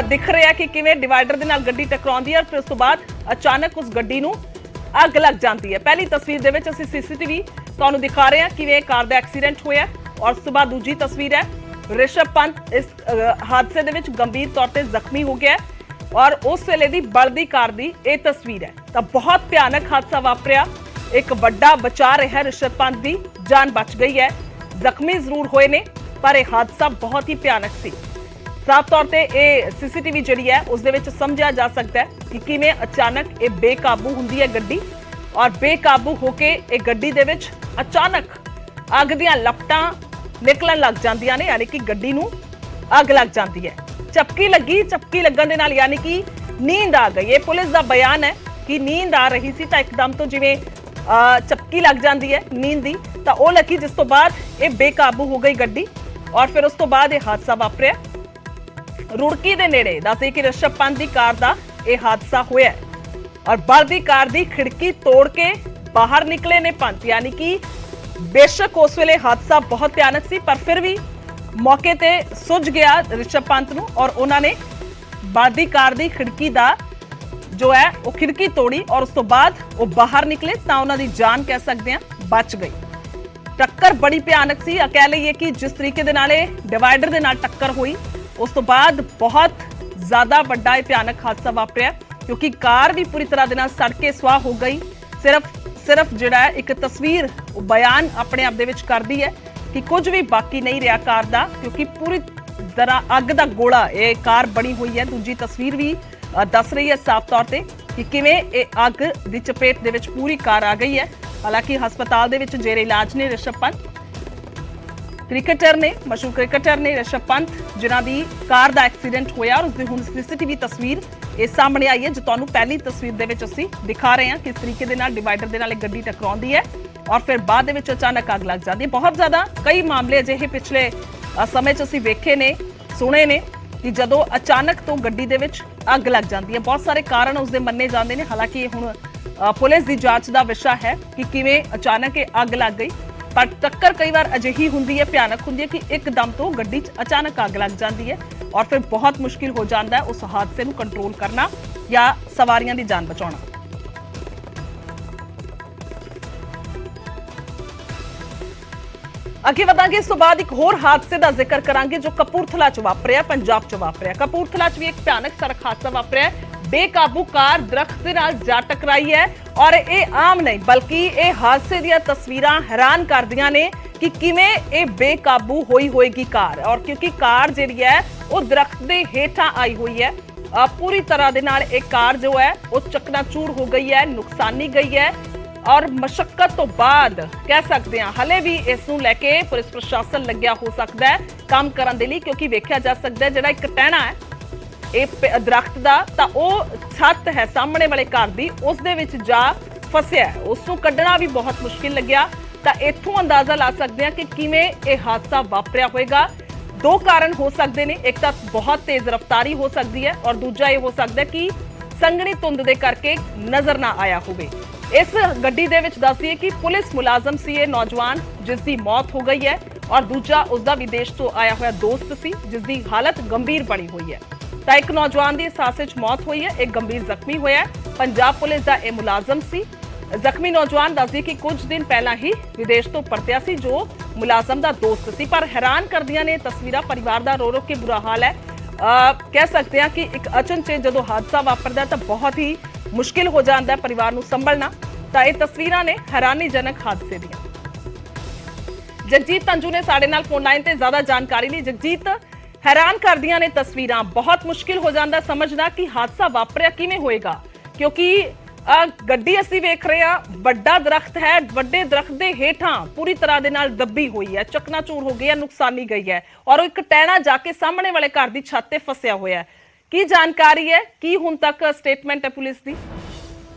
ਦਿਖ ਰਿਹਾ ਕਿ ਕਿਵੇਂ ਡਿਵਾਈਡਰ ਦੇ ਨਾਲ ਗੱਡੀ ਟਕਰਾਉਂਦੀ ਹੈ, ਫਿਰ ਉਸ ਤੋਂ ਬਾਅਦ ਅਚਾਨਕ ਉਸ ਗੱਡੀ ਨੂੰ ਅੱਗ ਲੱਗ ਜਾਂਦੀ ਹੈ। ਪਹਿਲੀ ਤਸਵੀਰ ਦੇ ਵਿੱਚ ਅਸੀਂ ਸੀਸੀਟੀਵੀ ਤੁਹਾਨੂੰ ਦਿਖਾ ਰਹੇ ਹਾਂ ਕਿਵੇਂ ਕਾਰ ਦਾ ਐਕਸੀਡੈਂਟ ਹੋਇਆ ਔਰ ਉਸ ਤੋਂ ਬਾਅਦ ਦੂਜੀ ਤਸਵੀਰ ਹੈ ਰਿਸ਼ਭ ਪੰਤ ਇਸ ਹਾਦਸੇ ਦੇ ਵਿੱਚ ਗੰਭੀਰ ਤੌਰ ਤੇ ਜ਼ਖਮੀ ਹੋ ਗਿਆ ਔਰ ਉਸ ਵੇਲੇ ਦੀ ਬਲਦੀ ਕਾਰ ਦੀ ਇਹ ਤਸਵੀਰ ਹੈ। ਤਾਂ ਬਹੁਤ ਭਿਆਨਕ ਹਾਦਸਾ ਵਾਪਰਿਆ, ਇੱਕ ਵੱਡਾ ਬਚਾ ਰਿਹਾ, ਰਿਸ਼ਭ ਪੰਤ ਦੀ ਜਾਨ ਬਚ ਗਈ ਹੈ। ਜ਼ਖਮੀ ਜ਼ਰੂਰ ਹੋਏ ਨੇ ਪਰ ਇਹ ਹਾਦਸਾ ਬਹੁਤ ਹੀ ਭਿਆਨਕ ਸੀ। ਸਾਫ਼ ਤੌਰ ਤੇ ਇਹ ਸੀਸੀਟੀਵੀ ਜਿਹੜੀ ਹੈ ਉਸ ਦੇ ਵਿੱਚ ਸਮਝਿਆ ਜਾ ਸਕਦਾ ਹੈ ਕਿ ਕਿਵੇਂ ਅਚਾਨਕ ਇਹ ਬੇਕਾਬੂ ਹੁੰਦੀ ਹੈ ਗੱਡੀ ਔਰ ਬੇਕਾਬੂ ਹੋ ਕੇ ਇਹ ਗੱਡੀ ਦੇ ਵਿੱਚ ਅਚਾਨਕ ਅੱਗ ਦੀਆਂ ਲਪਟਾਂ ਨਿਕਲਣ ਲੱਗ ਜਾਂਦੀਆਂ ਨੇ, ਯਾਨੀ ਕਿ ਗੱਡੀ ਨੂੰ ਅੱਗ ਲੱਗ ਜਾਂਦੀ ਹੈ। ਝਪਕੀ ਲੱਗਣ ਦੇ ਨਾਲ ਯਾਨੀ ਕਿ ਨੀਂਦ ਆ ਗਈ। ਇਹ ਪੁਲਿਸ ਦਾ ਬਿਆਨ ਹੈ ਕਿ ਨੀਂਦ ਆ ਰਹੀ ਸੀ ਤਾਂ ਇੱਕਦਮ ਤੋਂ ਜਿਵੇਂ ਝਪਕੀ ਲੱਗ ਜਾਂਦੀ ਹੈ ਨੀਂਦ ਦੀ, ਤਾਂ ਉਹ ਲੱਗੀ, ਜਿਸ ਤੋਂ ਬਾਅਦ ਇਹ ਬੇਕਾਬੂ ਹੋ ਗਈ ਗੱਡੀ ਔਰ ਫਿਰ ਉਸ ਤੋਂ ਬਾਅਦ ਇਹ ਹਾਦਸਾ ਵਾਪਰਿਆ। ਰੁੜਕੀ ਦੇ ਨੇੜੇ ਦੱਸੇ ਕਿ ਰਿਸ਼ਭ ਪੰਤ ਦੀ ਕਾਰ ਦਾ ਇਹ ਹਾਦਸਾ ਹੋਇਆ ਔਰ ਬਲਦੀ ਕਾਰ ਦੀ ਖਿੜਕੀ ਤੋੜ ਕੇ ਬਾਹਰ ਨਿਕਲੇ ਨੇ ਪੰਤ। ਯਾਨੀ ਕਿ ਬੇਸ਼ੱਕ ਉਸ ਵੇਲੇ ਹਾਦਸਾ ਬਹੁਤ ਭਿਆਨਕ ਸੀ ਪਰ ਫਿਰ ਵੀ ਮੌਕੇ ਤੇ ਸੁੱਝ ਗਿਆ ਰਿਸ਼ਭ ਪੰਤ ਨੂੰ ਔਰ ਉਹਨਾਂ ਨੇ ਬਲਦੀ ਕਾਰ ਦੀ ਖਿੜਕੀ ਦਾ ਜੋ ਹੈ ਉਹ ਖਿੜਕੀ ਤੋੜੀ ਔਰ ਉਸ ਤੋਂ ਬਾਅਦ ਉਹ ਬਾਹਰ ਨਿਕਲੇ ਤਾਂ ਉਹਨਾਂ ਦੀ ਜਾਨ ਕਹਿ ਸਕਦੇ ਹਾਂ ਬਚ ਗਈ। ਟੱਕਰ ਬੜੀ ਭਿਆਨਕ ਸੀ। ਕਹਿ ਲਈਏ ਕਿ ਜਿਸ ਤਰੀਕੇ ਦੇ ਨਾਲ ਇਹ ਡਿਵਾਈਡਰ ਦੇ ਨਾਲ ਟੱਕਰ ਹੋਈ ਉਸ ਤੋਂ ਬਾਅਦ ਬਹੁਤ ਜ਼ਿਆਦਾ ਵੱਡਾ ਇਹ ਭਿਆਨਕ ਹਾਦਸਾ ਵਾਪਰਿਆ, ਕਿਉਂਕਿ ਕਾਰ ਵੀ ਪੂਰੀ ਤਰ੍ਹਾਂ ਦੇ ਨਾਲ ਸੜ ਕੇ ਸੁਆਹ ਹੋ ਗਈ। ਸਿਰਫ ਜਿਹੜਾ ਹੈ ਇੱਕ ਤਸਵੀਰ ਉਹ ਬਿਆਨ ਆਪਣੇ ਆਪ ਦੇ ਵਿੱਚ ਕਰਦੀ ਹੈ ਕਿ ਕੁਝ ਵੀ ਬਾਕੀ ਨਹੀਂ ਰਿਹਾ ਕਾਰ ਦਾ, ਕਿਉਂਕਿ ਪੂਰੀ ਤਰ੍ਹਾਂ ਅੱਗ ਦਾ ਗੋਲਾ ਇਹ ਕਾਰ ਬਣੀ ਹੋਈ ਹੈ। ਦੂਜੀ ਤਸਵੀਰ ਵੀ ਦੱਸ ਰਹੀ ਹੈ ਸਾਫ਼ ਤੌਰ ਤੇ ਕਿ ਕਿਵੇਂ ਇਹ ਅੱਗ ਦੀ ਚਪੇਟ ਦੇ ਵਿੱਚ ਪੂਰੀ ਕਾਰ ਆ ਗਈ ਹੈ। ਹਾਲਾਂਕਿ ਹਸਪਤਾਲ ਦੇ ਵਿੱਚ ਜੇਰੇ ਇਲਾਜ ਨੇ ਰਿਸ਼ਭ ਪੰਤ, ਕ੍ਰਿਕਟਰ ਨੇ, ਮਸ਼ਹੂਰ ਕ੍ਰਿਕਟਰ ਨੇ ਰਿਸ਼ਭ ਪੰਤ, ਜਿਨ੍ਹਾਂ ਦੀ ਕਾਰ ਦਾ ਐਕਸੀਡੈਂਟ ਹੋਇਆ ਔਰ ਉਸ ਦੀ ਹੁਣ ਸੀਸੀਟੀਵੀ ਤਸਵੀਰ ਇਹ ਸਾਹਮਣੇ ਆਈ ਹੈ ਜੋ ਤੁਹਾਨੂੰ ਪਹਿਲੀ ਤਸਵੀਰ ਦੇ ਵਿੱਚ ਅਸੀਂ ਦਿਖਾ ਰਹੇ ਹਾਂ ਕਿਸ ਤਰੀਕੇ ਦੇ ਨਾਲ ਡਿਵਾਈਡਰ ਦੇ ਨਾਲ ਇੱਕ ਗੱਡੀ ਟਕਰਾਉਂਦੀ ਹੈ ਔਰ ਫਿਰ ਬਾਅਦ ਦੇ ਵਿੱਚ ਅਚਾਨਕ ਅੱਗ ਲੱਗ ਜਾਂਦੀ ਹੈ। ਬਹੁਤ ਜ਼ਿਆਦਾ ਕਈ ਮਾਮਲੇ ਅਜਿਹੇ ਪਿਛਲੇ ਸਮੇਂ 'ਚ ਅਸੀਂ ਵੇਖੇ ਨੇ, ਸੁਣੇ ਨੇ ਕਿ ਜਦੋਂ ਅਚਾਨਕ ਤੋਂ ਗੱਡੀ ਦੇ ਵਿੱਚ ਅੱਗ ਲੱਗ ਜਾਂਦੀ ਹੈ। ਬਹੁਤ ਸਾਰੇ ਕਾਰਨ ਉਸ ਦੇ ਮੰਨੇ ਜਾਂਦੇ ਨੇ। ਹਾਲਾਂਕਿ ਇਹ ਹੁਣ ਪੁਲਿਸ ਦੀ ਜਾਂਚ ਦਾ ਵਿਸ਼ਾ ਹੈ ਕਿ ਕਿਵੇਂ ਅਚਾਨਕ ਇਹ ਅੱਗ ਲੱਗ ਗਈ, ਪਰ ਟੱਕਰ ਕਈ ਵਾਰ ਅਜਿਹੀ ਹੁੰਦੀ ਹੈ, ਭਿਆਨਕ ਹੁੰਦੀ ਹੈ ਕਿ ਇੱਕਦਮ ਤੋਂ ਗੱਡੀ 'ਚ ਅਚਾਨਕ ਅੱਗ ਲੱਗ ਜਾਂਦੀ ਹੈ ਔਰ ਫਿਰ ਬਹੁਤ ਮੁਸ਼ਕਿਲ ਹੋ ਜਾਂਦਾ ਹੈ ਉਸ ਹਾਦਸੇ ਨੂੰ ਕੰਟਰੋਲ ਕਰਨਾ ਜਾਂ ਸਵਾਰੀਆਂ ਦੀ ਜਾਨ ਬਚਾਉਣਾ। ਅੱਗੇ ਵਧਾਂਗੇ, ਇਸ ਤੋਂ ਬਾਅਦ ਇੱਕ ਹੋਰ ਹਾਦਸੇ ਦਾ ਜ਼ਿਕਰ ਕਰਾਂਗੇ ਜੋ ਕਪੂਰਥਲਾ 'ਚ ਵਾਪਰਿਆ, ਪੰਜਾਬ 'ਚ ਵਾਪਰਿਆ। ਕਪੂਰਥਲਾ 'ਚ ਵੀ ਇੱਕ ਭਿਆਨਕ ਸੜਕ ਹਾਦਸਾ ਵਾਪਰਿਆ। ਬੇਕਾਬੂ ਕਾਰ ਦਰਖਤ ਦੇ ਨਾਲ ਜਾ ਟਕਰਾਈ ਹੈ ਔਰ ਇਹ ਆਮ ਨਹੀਂ ਬਲਕਿ ਇਹ ਹਾਦਸੇ ਦੀਆਂ ਤਸਵੀਰਾਂ ਹੈਰਾਨ ਕਰਦੀਆਂ ਨੇ ਕਿ ਕਿਵੇਂ ਇਹ ਬੇਕਾਬੂ ਹੋਈ ਹੋਏਗੀ ਕਾਰ, ਔਰ ਕਿਉਂਕਿ ਕਾਰ ਜਿਹੜੀ ਹੈ ਉਹ ਦਰਖਤ ਦੇ ਹੇਠਾਂ ਆਈ ਹੋਈ ਹੈ। ਪੂਰੀ ਤਰ੍ਹਾਂ ਦੇ ਨਾਲ ਇਹ ਕਾਰ ਜੋ ਹੈ ਉਹ ਚਕਨਾਚੂਰ ਹੋ ਗਈ ਹੈ, ਨੁਕਸਾਨੀ ਗਈ ਹੈ ਔਰ ਮਸ਼ੱਕਤ ਤੋਂ ਬਾਅਦ ਕਹਿ ਸਕਦੇ ਹਾਂ ਹਲੇ ਵੀ ਇਸ ਨੂੰ ਲੈ ਕੇ ਪੁਲਿਸ ਪ੍ਰਸ਼ਾਸਨ ਲੱਗਿਆ ਹੋ ਸਕਦਾ ਹੈ ਕੰਮ ਕਰਨ ਦੇ ਲਈ, ਕਿਉਂਕਿ ਵੇਖਿਆ ਜਾ ਸਕਦਾ ਹੈ ਜਿਹੜਾ ਇੱਕ ਟਹਿਣਾ ਹੈ ਇਹ ਦਰਖਤ ਦਾ ਤਾਂ ਉਹ ਛੱਤ ਹੈ ਸਾਹਮਣੇ ਵਾਲੇ ਘਰ ਦੀ, ਉਸ ਦੇ ਵਿੱਚ ਜਾ ਫਸਿਆ, ਉਸ ਨੂੰ ਕੱਢਣਾ ਵੀ ਬਹੁਤ ਮੁਸ਼ਕਿਲ ਲੱਗਿਆ। ਤਾਂ ਇੱਥੋਂ ਅੰਦਾਜ਼ਾ ਲਾ ਸਕਦੇ ਹਾਂ ਕਿ ਕਿਵੇਂ ਇਹ ਹਾਦਸਾ ਵਾਪਰਿਆ ਹੋਵੇਗਾ। ਦੋ ਕਾਰਨ ਹੋ ਸਕਦੇ ਨੇ, ਇੱਕ ਤਾਂ ਬਹੁਤ ਤੇਜ਼ ਰਫ਼ਤਾਰੀ ਹੋ ਸਕਦੀ ਹੈ ਔਰ ਦੂਜਾ ਇਹ ਹੋ ਸਕਦਾ ਕਿ ਸੰਘਣੀ ਧੁੰਦ ਦੇ ਕਰਕੇ ਨਜ਼ਰ ਨਾ ਆਇਆ ਹੋਵੇ। इस गड्डी दे विच दस दईए कि पुलिस मुलाजम सी ये नौजवान जिसकी मौत हो गई है और दूजा उसका विदेश तो आया हुआ दोस्त सी जिसकी हालत गंभीर बनी हुई है। तो एक नौजवान की इस हादसे च मौत हुई है, एक गंभीर जख्मी होया है। पंजाब पुलिस का यह मुलाजम सी। जख्मी नौजवान दस दईए कि कुछ दिन पहला ही विदेश तो परतिया सी जो मुलाजम का दोस्त सी। पर हैरान करदियां ने तस्वीरां, परिवार का रो रो के बुरा हाल है। कह सकते हैं कि एक अचनचेत जो हादसा वापरदा है तो बहुत ही मुश्किल हो जाता है परिवार को संभलना। तो ये तस्वीरां ने हैरानीजनक हादसे दी। जगजीत तंजू ने साडे नाल फोन लाइन ते ज्यादा जानकारी ली। जगजीत, हैरान कर दियां ने तस्वीरां, बहुत मुश्किल हो जाता समझना कि हादसा वापरिया किवें होएगा, क्योंकि गड्डी असीं वेख रहे हैं, वड्डा दरख्त है, वड्डे दरख्त दे हेठां पूरी तरह दे नाल दब्बी हुई है, चकनाचूर हो गई है, नुकसानी गई है और एक टहना जाके सामने वाले घर की छत ते फसिया होया है। की जानकारी है, की हुण तक स्टेटमेंट है पुलिस की?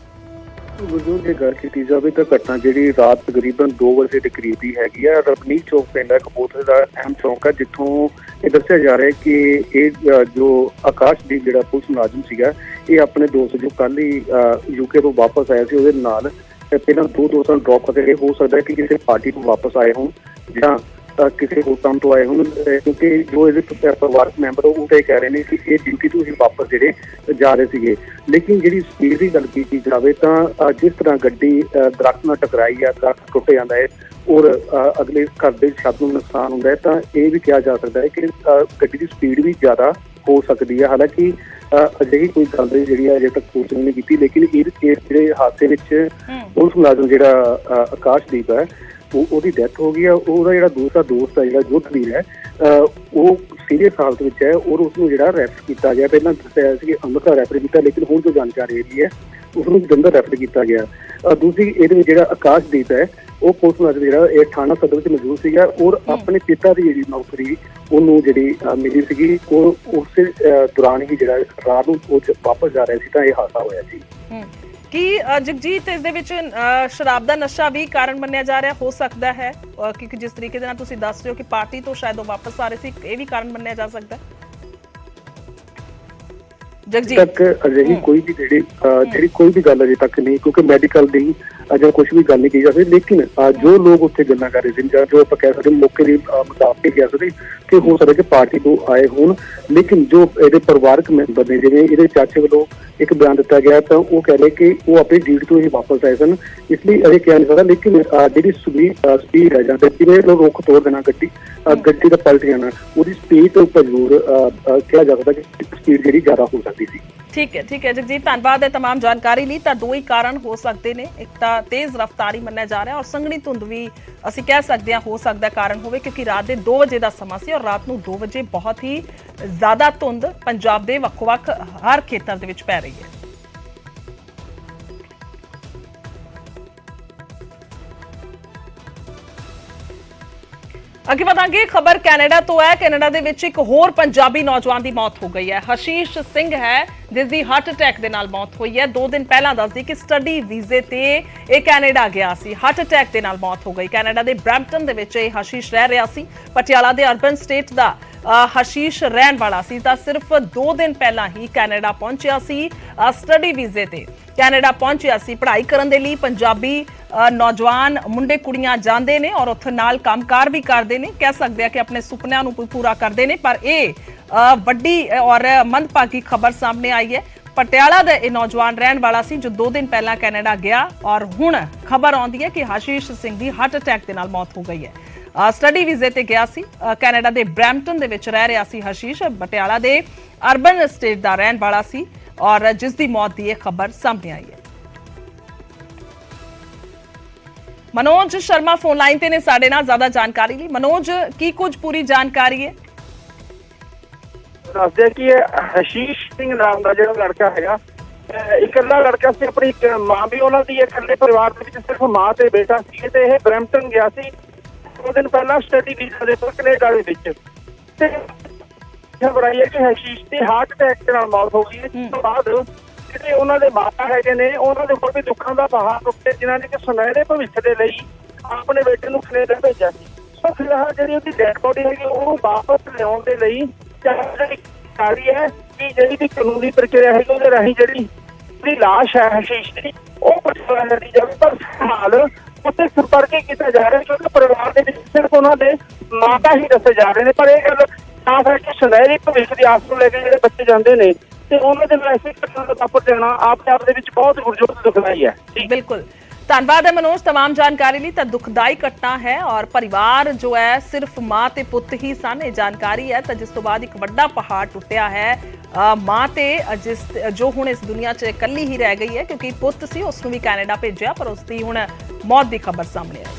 बुजुर्ग की गल की जाए तो घटना जी रात तकरीबन 2 बजे के करीब ही हैगी है। रबनीत चौक पिंड है, कपूरथले का अहम चौक है, जिथों ये दसिया जा रहा है कि ये जो आकाशदीप जो पुलिस मुलाजिम सीगा, ये अपने दोस्त जो कल ही यूके तो वापस आया सी, उहदे नाल पहला 2 दोस्तों को ड्रॉप करके हो सकता है कि किसी पार्टी तो वापस आए हों या किसी होर काम तो आए हों, क्योंकि जो ये परिवारक मैंबर वो तो कह रहे हैं कि ये ड्यूटी तो ही वापस जेडे जा रहे थे। लेकिन जी स्पीड की गल की जाए तो जिस तरह गड्डी दरख्त में टकराई है, दरख्त टुट जाता है और अगले घर के छत को नुकसान होता है, तो यह भी कहा जा सकता है कि गड्डी की स्पीड भी ज़्यादा हो सकती है। हालांकि अजि कोई गल जी अजे तक सूचना नहीं की, लेकिन ये हादसे में पुलिस मुलाजम जो आकाशदीप है ਉਹਦੀ ਡੈਥ ਹੋ ਗਈ ਹੈ। ਉਹਦਾ ਜਿਹੜਾ ਦੂਸਰਾ ਦੋਸਤ ਹੈ ਜਿਹੜਾ ਜੋਧਵੀਰ ਹੈ, ਉਹ ਸੀਰੀਅਸ ਹਾਲਤ ਵਿੱਚ ਹੈ ਔਰ ਉਸਨੂੰ ਜਿਹੜਾ ਰੈਫਰ ਕੀਤਾ ਗਿਆ। ਪਹਿਲਾਂ ਦੱਸਿਆ ਸੀ ਕਿ ਅੰਮ੍ਰਿਤਸਰ ਰੈਫਰ ਕੀਤਾ, ਲੇਕਿਨ ਹੁਣ ਜੋ ਜਾਣਕਾਰੀ ਇਹਦੀ ਹੈ ਉਸਨੂੰ ਜਲੰਧਰ ਰੈਫਰ ਕੀਤਾ ਗਿਆ। ਦੂਸਰੀ ਇਹਦੇ ਵਿੱਚ ਜਿਹੜਾ ਆਕਾਸ਼ਦੀਪ ਹੈ ਉਹ ਪੁਲਿਸ ਮੁਲਾਜ਼ਮ ਜਿਹੜਾ ਇਹ ਥਾਣਾ ਸਦਰ ਵਿੱਚ ਮੌਜੂਦ ਸੀਗਾ ਔਰ ਆਪਣੇ ਪਿਤਾ ਦੀ ਜਿਹੜੀ ਨੌਕਰੀ ਉਹਨੂੰ ਜਿਹੜੀ ਮਿਲੀ ਸੀਗੀ, ਉਹ ਉਸੇ ਦੌਰਾਨ ਹੀ ਜਿਹੜਾ ਰਾਤ ਨੂੰ ਉਹ ਵਾਪਸ ਜਾ ਰਿਹਾ ਸੀ ਤਾਂ ਇਹ ਹਾਦਸਾ ਹੋਇਆ ਸੀ। कि जगजीत इस दे विच शराब का नशा भी कारण मन्निया जा रहा हो सकता है, क्योंकि जिस तरीके दे नाल तुसीं दस रहे हो कि पार्टी तो शायद वो वापस आ रहे सी, ये भी कारण मन्निया जा सकता है? जगजीत तक अजि कोई भी जी कोई भी गल अजे तक नहीं, क्योंकि मैडिकल दी अजे कुछ भी गल नहीं की जा सकती। लेकिन जो लोग उत्थे गल्लां कर रहे थे, जो आप कह सकते मौके के मुताबिक कह सकते कि हो सकता है कि पार्टी तो आए होन, लेकिन जो ये परिवारक मैंबर ने जिवें ये चाचे वालों एक बयान दिता गया तो वो कह रहे कि वो अपनी ड्यूटी तो ही वापस आए सन, इसलिए अजे कह नहीं सकता। लेकिन जी स्पीड है जाते जिवें रुख तोड़ देना गड्डी का पलट जाना, वो स्पीड तो उपर जरूर कहा जा सकता कि स्पीड जी ज्यादा हो सकती थी। ठीक है जगजीत, धन्यवाद है तमाम जानकारी ली। तो 2 ही कारण हो सकते हैं, एक तो तेज रफ्तारी मन्निया जा रहा है और संघनी धुंध भी असीं कह सकते हैं हो सकता है कारण होवे, क्योंकि रात के 2 बजे का समा सी और रात को 2 बजे बहुत ही ज्यादा धुंध पंजाब के ਵੱਖ-ਵੱਖ हर खेतर दे विच पै रही है। अगे बढ़ांगे, खबर कैनेडा तो है। कैनेडा दे विच एक होर पंजाबी नौजवान की मौत हो गई है। हशीश सिंह है जिसकी हार्ट अटैक के नाल मौत हुई है। 2 दिन पहला दस दी कि स्टडी वीजे ते ये कैनेडा गया सी, हार्ट अटैक के नाल मौत हो गई। कैनेडा के ब्रैम्पटन दे विच हशीश रह रहा सी। पटियाला के अर्बन स्टेट का हशीश रहन वाला सी तां सिर्फ 2 दिन पहला ही कैनेडा पहुंचिया सी स्टडी वीजे ते। कैनेडा पहुंचिया सी पढ़ाई करने लई। पंजाबी नौजवान मुंडे कुड़ियां जांदे ने और उत्थे नाल कामकार भी करते हैं, कह सकते हैं कि अपने सुपनियां नूं पूरा करते हैं। पर यह वड्डी और मंदभागी खबर सामने आई है। पटियाला का यह नौजवान रहन वाला सी जो 2 दिन पहला कैनेडा गया और हुण खबर आउंदी है कि हशीश सिंह की हार्ट अटैक के नाल मौत हो गई है। स्टडी वीजे ते गया सी, कैनेडा के ब्रैम्पटन दे विच रह रहा सी हशीश, पटियाला के अर्बन स्टेट का रहन वाला सी और जिसकी मौत की यह खबर सामने आई है। मनोज शर्मा फोन लाइन ते ने साडे नाल ज्यादा जानकारी ली। मनोज, की कुछ पूरी जानकारी है? दस दे कि हशीश सिंह नाम का जो लड़का है, इकल्ला लड़का से अपनी मां भी उन्होंने इकल्ले परिवार के सिर्फ मां ते बेटा सी ते यह ब्रैम्पटन गया सी 2 दिन पहला स्टडी वीजा दे पर कनेडा दे विच। खबर आई है कि हशीश की हार्ट अटैक के नाल मौत हो गई है। जिस तो बाद ਜਿਹੜੇ ਉਹਨਾਂ ਦੇ ਮਾਤਾ ਹੈਗੇ ਨੇ ਉਹਨਾਂ ਦੇ ਕੋਲ ਵੀ ਦੁੱਖਾਂ ਦਾ ਪਹਾੜ ਟੁੱਟੇ, ਜਿਨ੍ਹਾਂ ਨੇ ਕਿ ਸੁਨਹਿਰੇ ਭਵਿੱਖ ਦੇ ਲਈ ਆਪਣੇ ਬੇਟੇ ਨੂੰ ਕੈਨੇਡਾ ਭੇਜਿਆ ਸੀ। ਸੋ ਫਿਲਹਾਲ ਜਿਹੜੀ ਉਹਦੀ ਡੈਡ ਬੋਡੀ ਹੈਗੀ ਉਹ ਵਾਪਸ ਲਿਆਉਣ ਦੇ ਲਈ ਜਾਰੀ ਹੈ ਕਿ ਜਿਹੜੀ ਵੀ ਕਾਨੂੰਨੀ ਪ੍ਰਕਿਰਿਆ ਹੈਗੀ ਉਹਦੇ ਰਾਹੀਂ ਜਿਹੜੀ ਦੀ ਲਾਸ਼ ਹੈ ਹਸ਼ੀਸ਼ ਦੀ, ਉਹ ਪਛਾਣ ਲਈ ਜਾਵੇ। ਪਰ ਫਿਲਹਾਲ ਉੱਥੇ ਸੰਪਰਕ ਹੀ ਕੀਤਾ ਜਾ ਰਿਹਾ ਕਿਉਂਕਿ ਪਰਿਵਾਰ ਦੇ ਵਿੱਚ ਸਿਰਫ ਉਹਨਾਂ ਦੇ ਮਾਤਾ ਹੀ ਦੱਸੇ ਜਾ ਰਹੇ ਨੇ। ਪਰ ਇਹ ਗੱਲ ਸਾਫ਼ ਹੈ ਕਿ ਸੁਨਹਿਰੀ ਭਵਿੱਖ ਦੀ ਆਸ ਨੂੰ ਲੈ ਕੇ ਜਿਹੜੇ ਬੱਚੇ ਜਾਂਦੇ ਨੇ ਤੇ ਉਹਨਾਂ ਦੇ ਨਾਲ ਐਸੀ ਘਟਨਾ ਦਾ ਵਾਪਰ ਜਾਣਾ ਆਪ ਦੇ ਵਿੱਚ ਬਹੁਤ ਗੁਰਜੋਤ ਦੁਖਦਾਈ ਹੈ। बिल्कुल ਧੰਨਵਾਦ ਹੈ ਮਨੋਜ ਤਮਾਮ ਜਾਣਕਾਰੀ ਲਈ। ਤਾਂ ਦੁਖਦਾਈ ਘਟਨਾ ਹੈ ਔਰ ਪਰਿਵਾਰ ਜੋ ਹੈ ਸਿਰਫ ਮਾਂ ਤੇ ਪੁੱਤ ਹੀ ਸਨ, ਇਹ ਜਾਣਕਾਰੀ ਹੈ। ਤਾਂ ਜਿਸ ਤੋਂ ਬਾਅਦ ਇੱਕ ਵੱਡਾ ਪਹਾੜ ਟੁੱਟਿਆ ਹੈ ਮਾਂ ਤੇ ਜੋ ਹੁਣ ਇਸ ਦੁਨੀਆ 'ਚ ਇਕੱਲੀ ਹੀ ਰਹਿ ਗਈ ਹੈ ਕਿਉਂਕਿ ਪੁੱਤ ਸੀ, ਉਸ ਨੂੰ ਵੀ ਕੈਨੇਡਾ ਭੇਜਿਆ ਪਰ ਉਸ ਦੀ ਹੁਣ ਮੌਤ ਦੀ ਖਬਰ ਸਾਹਮਣੇ ਆਈ।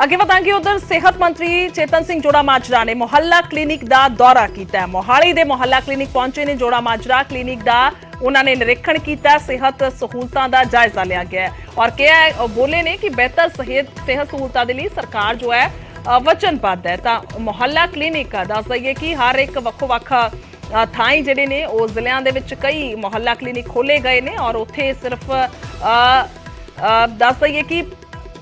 ਅੱਗੇ ਵਧਾਂਗੇ ਉਧਰ ਸਿਹਤ ਮੰਤਰੀ ਚੇਤਨ ਸਿੰਘ ਜੋੜਾ ਮਾਜਰਾ ਨੇ ਮੁਹੱਲਾ ਕਲੀਨਿਕ ਦਾ ਦੌਰਾ ਕੀਤਾ ਹੈ। ਮੋਹਾਲੀ ਦੇ ਮੁਹੱਲਾ ਕਲੀਨਿਕ ਪਹੁੰਚੇ ਨੇ ਜੋੜਾ ਮਾਜਰਾ। ਕਲੀਨਿਕ ਦਾ ਉਹਨਾਂ ਨੇ ਨਿਰੀਖਣ ਕੀਤਾ, ਸਿਹਤ ਸਹੂਲਤਾਂ ਦਾ ਜਾਇਜ਼ਾ ਲਿਆ ਗਿਆ ਔਰ ਕਿਹਾ ਬੋਲੇ ਨੇ ਕਿ ਬਿਹਤਰ ਸਿਹਤ ਸਹੂਲਤਾਂ ਦੇ ਲਈ ਸਰਕਾਰ ਜੋ ਹੈ ਵਚਨਬੱਧ ਹੈ। ਤਾਂ ਮੁਹੱਲਾ ਕਲੀਨਿਕ ਦੱਸ ਦਈਏ ਕਿ ਹਰ ਇੱਕ ਵੱਖ-ਵੱਖ ਥਾਈਂ ਜਿਹੜੇ ਨੇ ਉਹ ਜ਼ਿਲ੍ਹਿਆਂ ਦੇ ਵਿੱਚ ਕਈ ਮੁਹੱਲਾ ਕਲੀਨਿਕ ਖੋਲੇ ਗਏ ਨੇ ਔਰ ਉੱਥੇ ਸਿਰਫ ਦੱਸ ਦਈਏ ਕਿ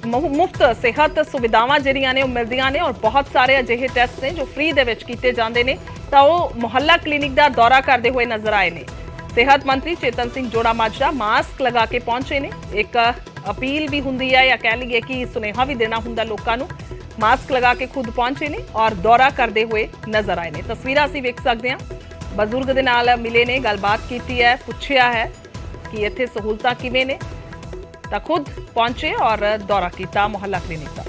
ਮੁਫਤ ਸਿਹਤ ਸੁਵਿਧਾਵਾਂ ਜਿਹੜੀਆਂ ਨੇ ਉਹ ਮਿਲਦੀਆਂ ਨੇ ਔਰ ਬਹੁਤ ਸਾਰੇ ਅਜਿਹੇ ਟੈਸਟ ਨੇ ਜੋ ਫ੍ਰੀ ਦੇ ਵਿੱਚ ਕੀਤੇ ਜਾਂਦੇ ਨੇ। ਤਾਂ ਉਹ ਮੁਹੱਲਾ ਕਲੀਨਿਕ ਦਾ ਦੌਰਾ ਕਰਦੇ ਹੋਏ ਨਜ਼ਰ ਆਏ ਨੇ। ਸਿਹਤ ਮੰਤਰੀ ਚੇਤਨ ਸਿੰਘ ਜੋੜਾ ਮਾਜਰਾ ਮਾਸਕ ਲਗਾ ਕੇ ਪਹੁੰਚੇ ਨੇ। ਇੱਕ ਅਪੀਲ ਵੀ ਹੁੰਦੀ ਹੈ ਜਾਂ ਕਹਿ ਲਈਏ ਕਿ ਸੁਨੇਹਾ ਵੀ ਦੇਣਾ ਹੁੰਦਾ ਲੋਕਾਂ ਨੂੰ। ਮਾਸਕ ਲਗਾ ਕੇ ਖੁਦ ਪਹੁੰਚੇ ਨੇ ਔਰ ਦੌਰਾ ਕਰਦੇ ਹੋਏ ਨਜ਼ਰ ਆਏ ਨੇ। ਤਸਵੀਰਾਂ ਅਸੀਂ ਵੇਖ ਸਕਦੇ ਹਾਂ। ਬਜ਼ੁਰਗ ਦੇ ਨਾਲ ਮਿਲੇ ਨੇ, ਗੱਲਬਾਤ ਕੀਤੀ ਹੈ, ਪੁੱਛਿਆ ਹੈ ਕਿ ਇੱਥੇ ਸਹੂਲਤਾਂ ਕਿਵੇਂ ਨੇ। ਤਾਂ ਖੁਦ ਪਹੁੰਚੇ ਔਰ ਦੌਰਾ ਕੀਤਾ ਮੁਹੱਲਾ ਕਲੀਨਿਕ ਦਾ।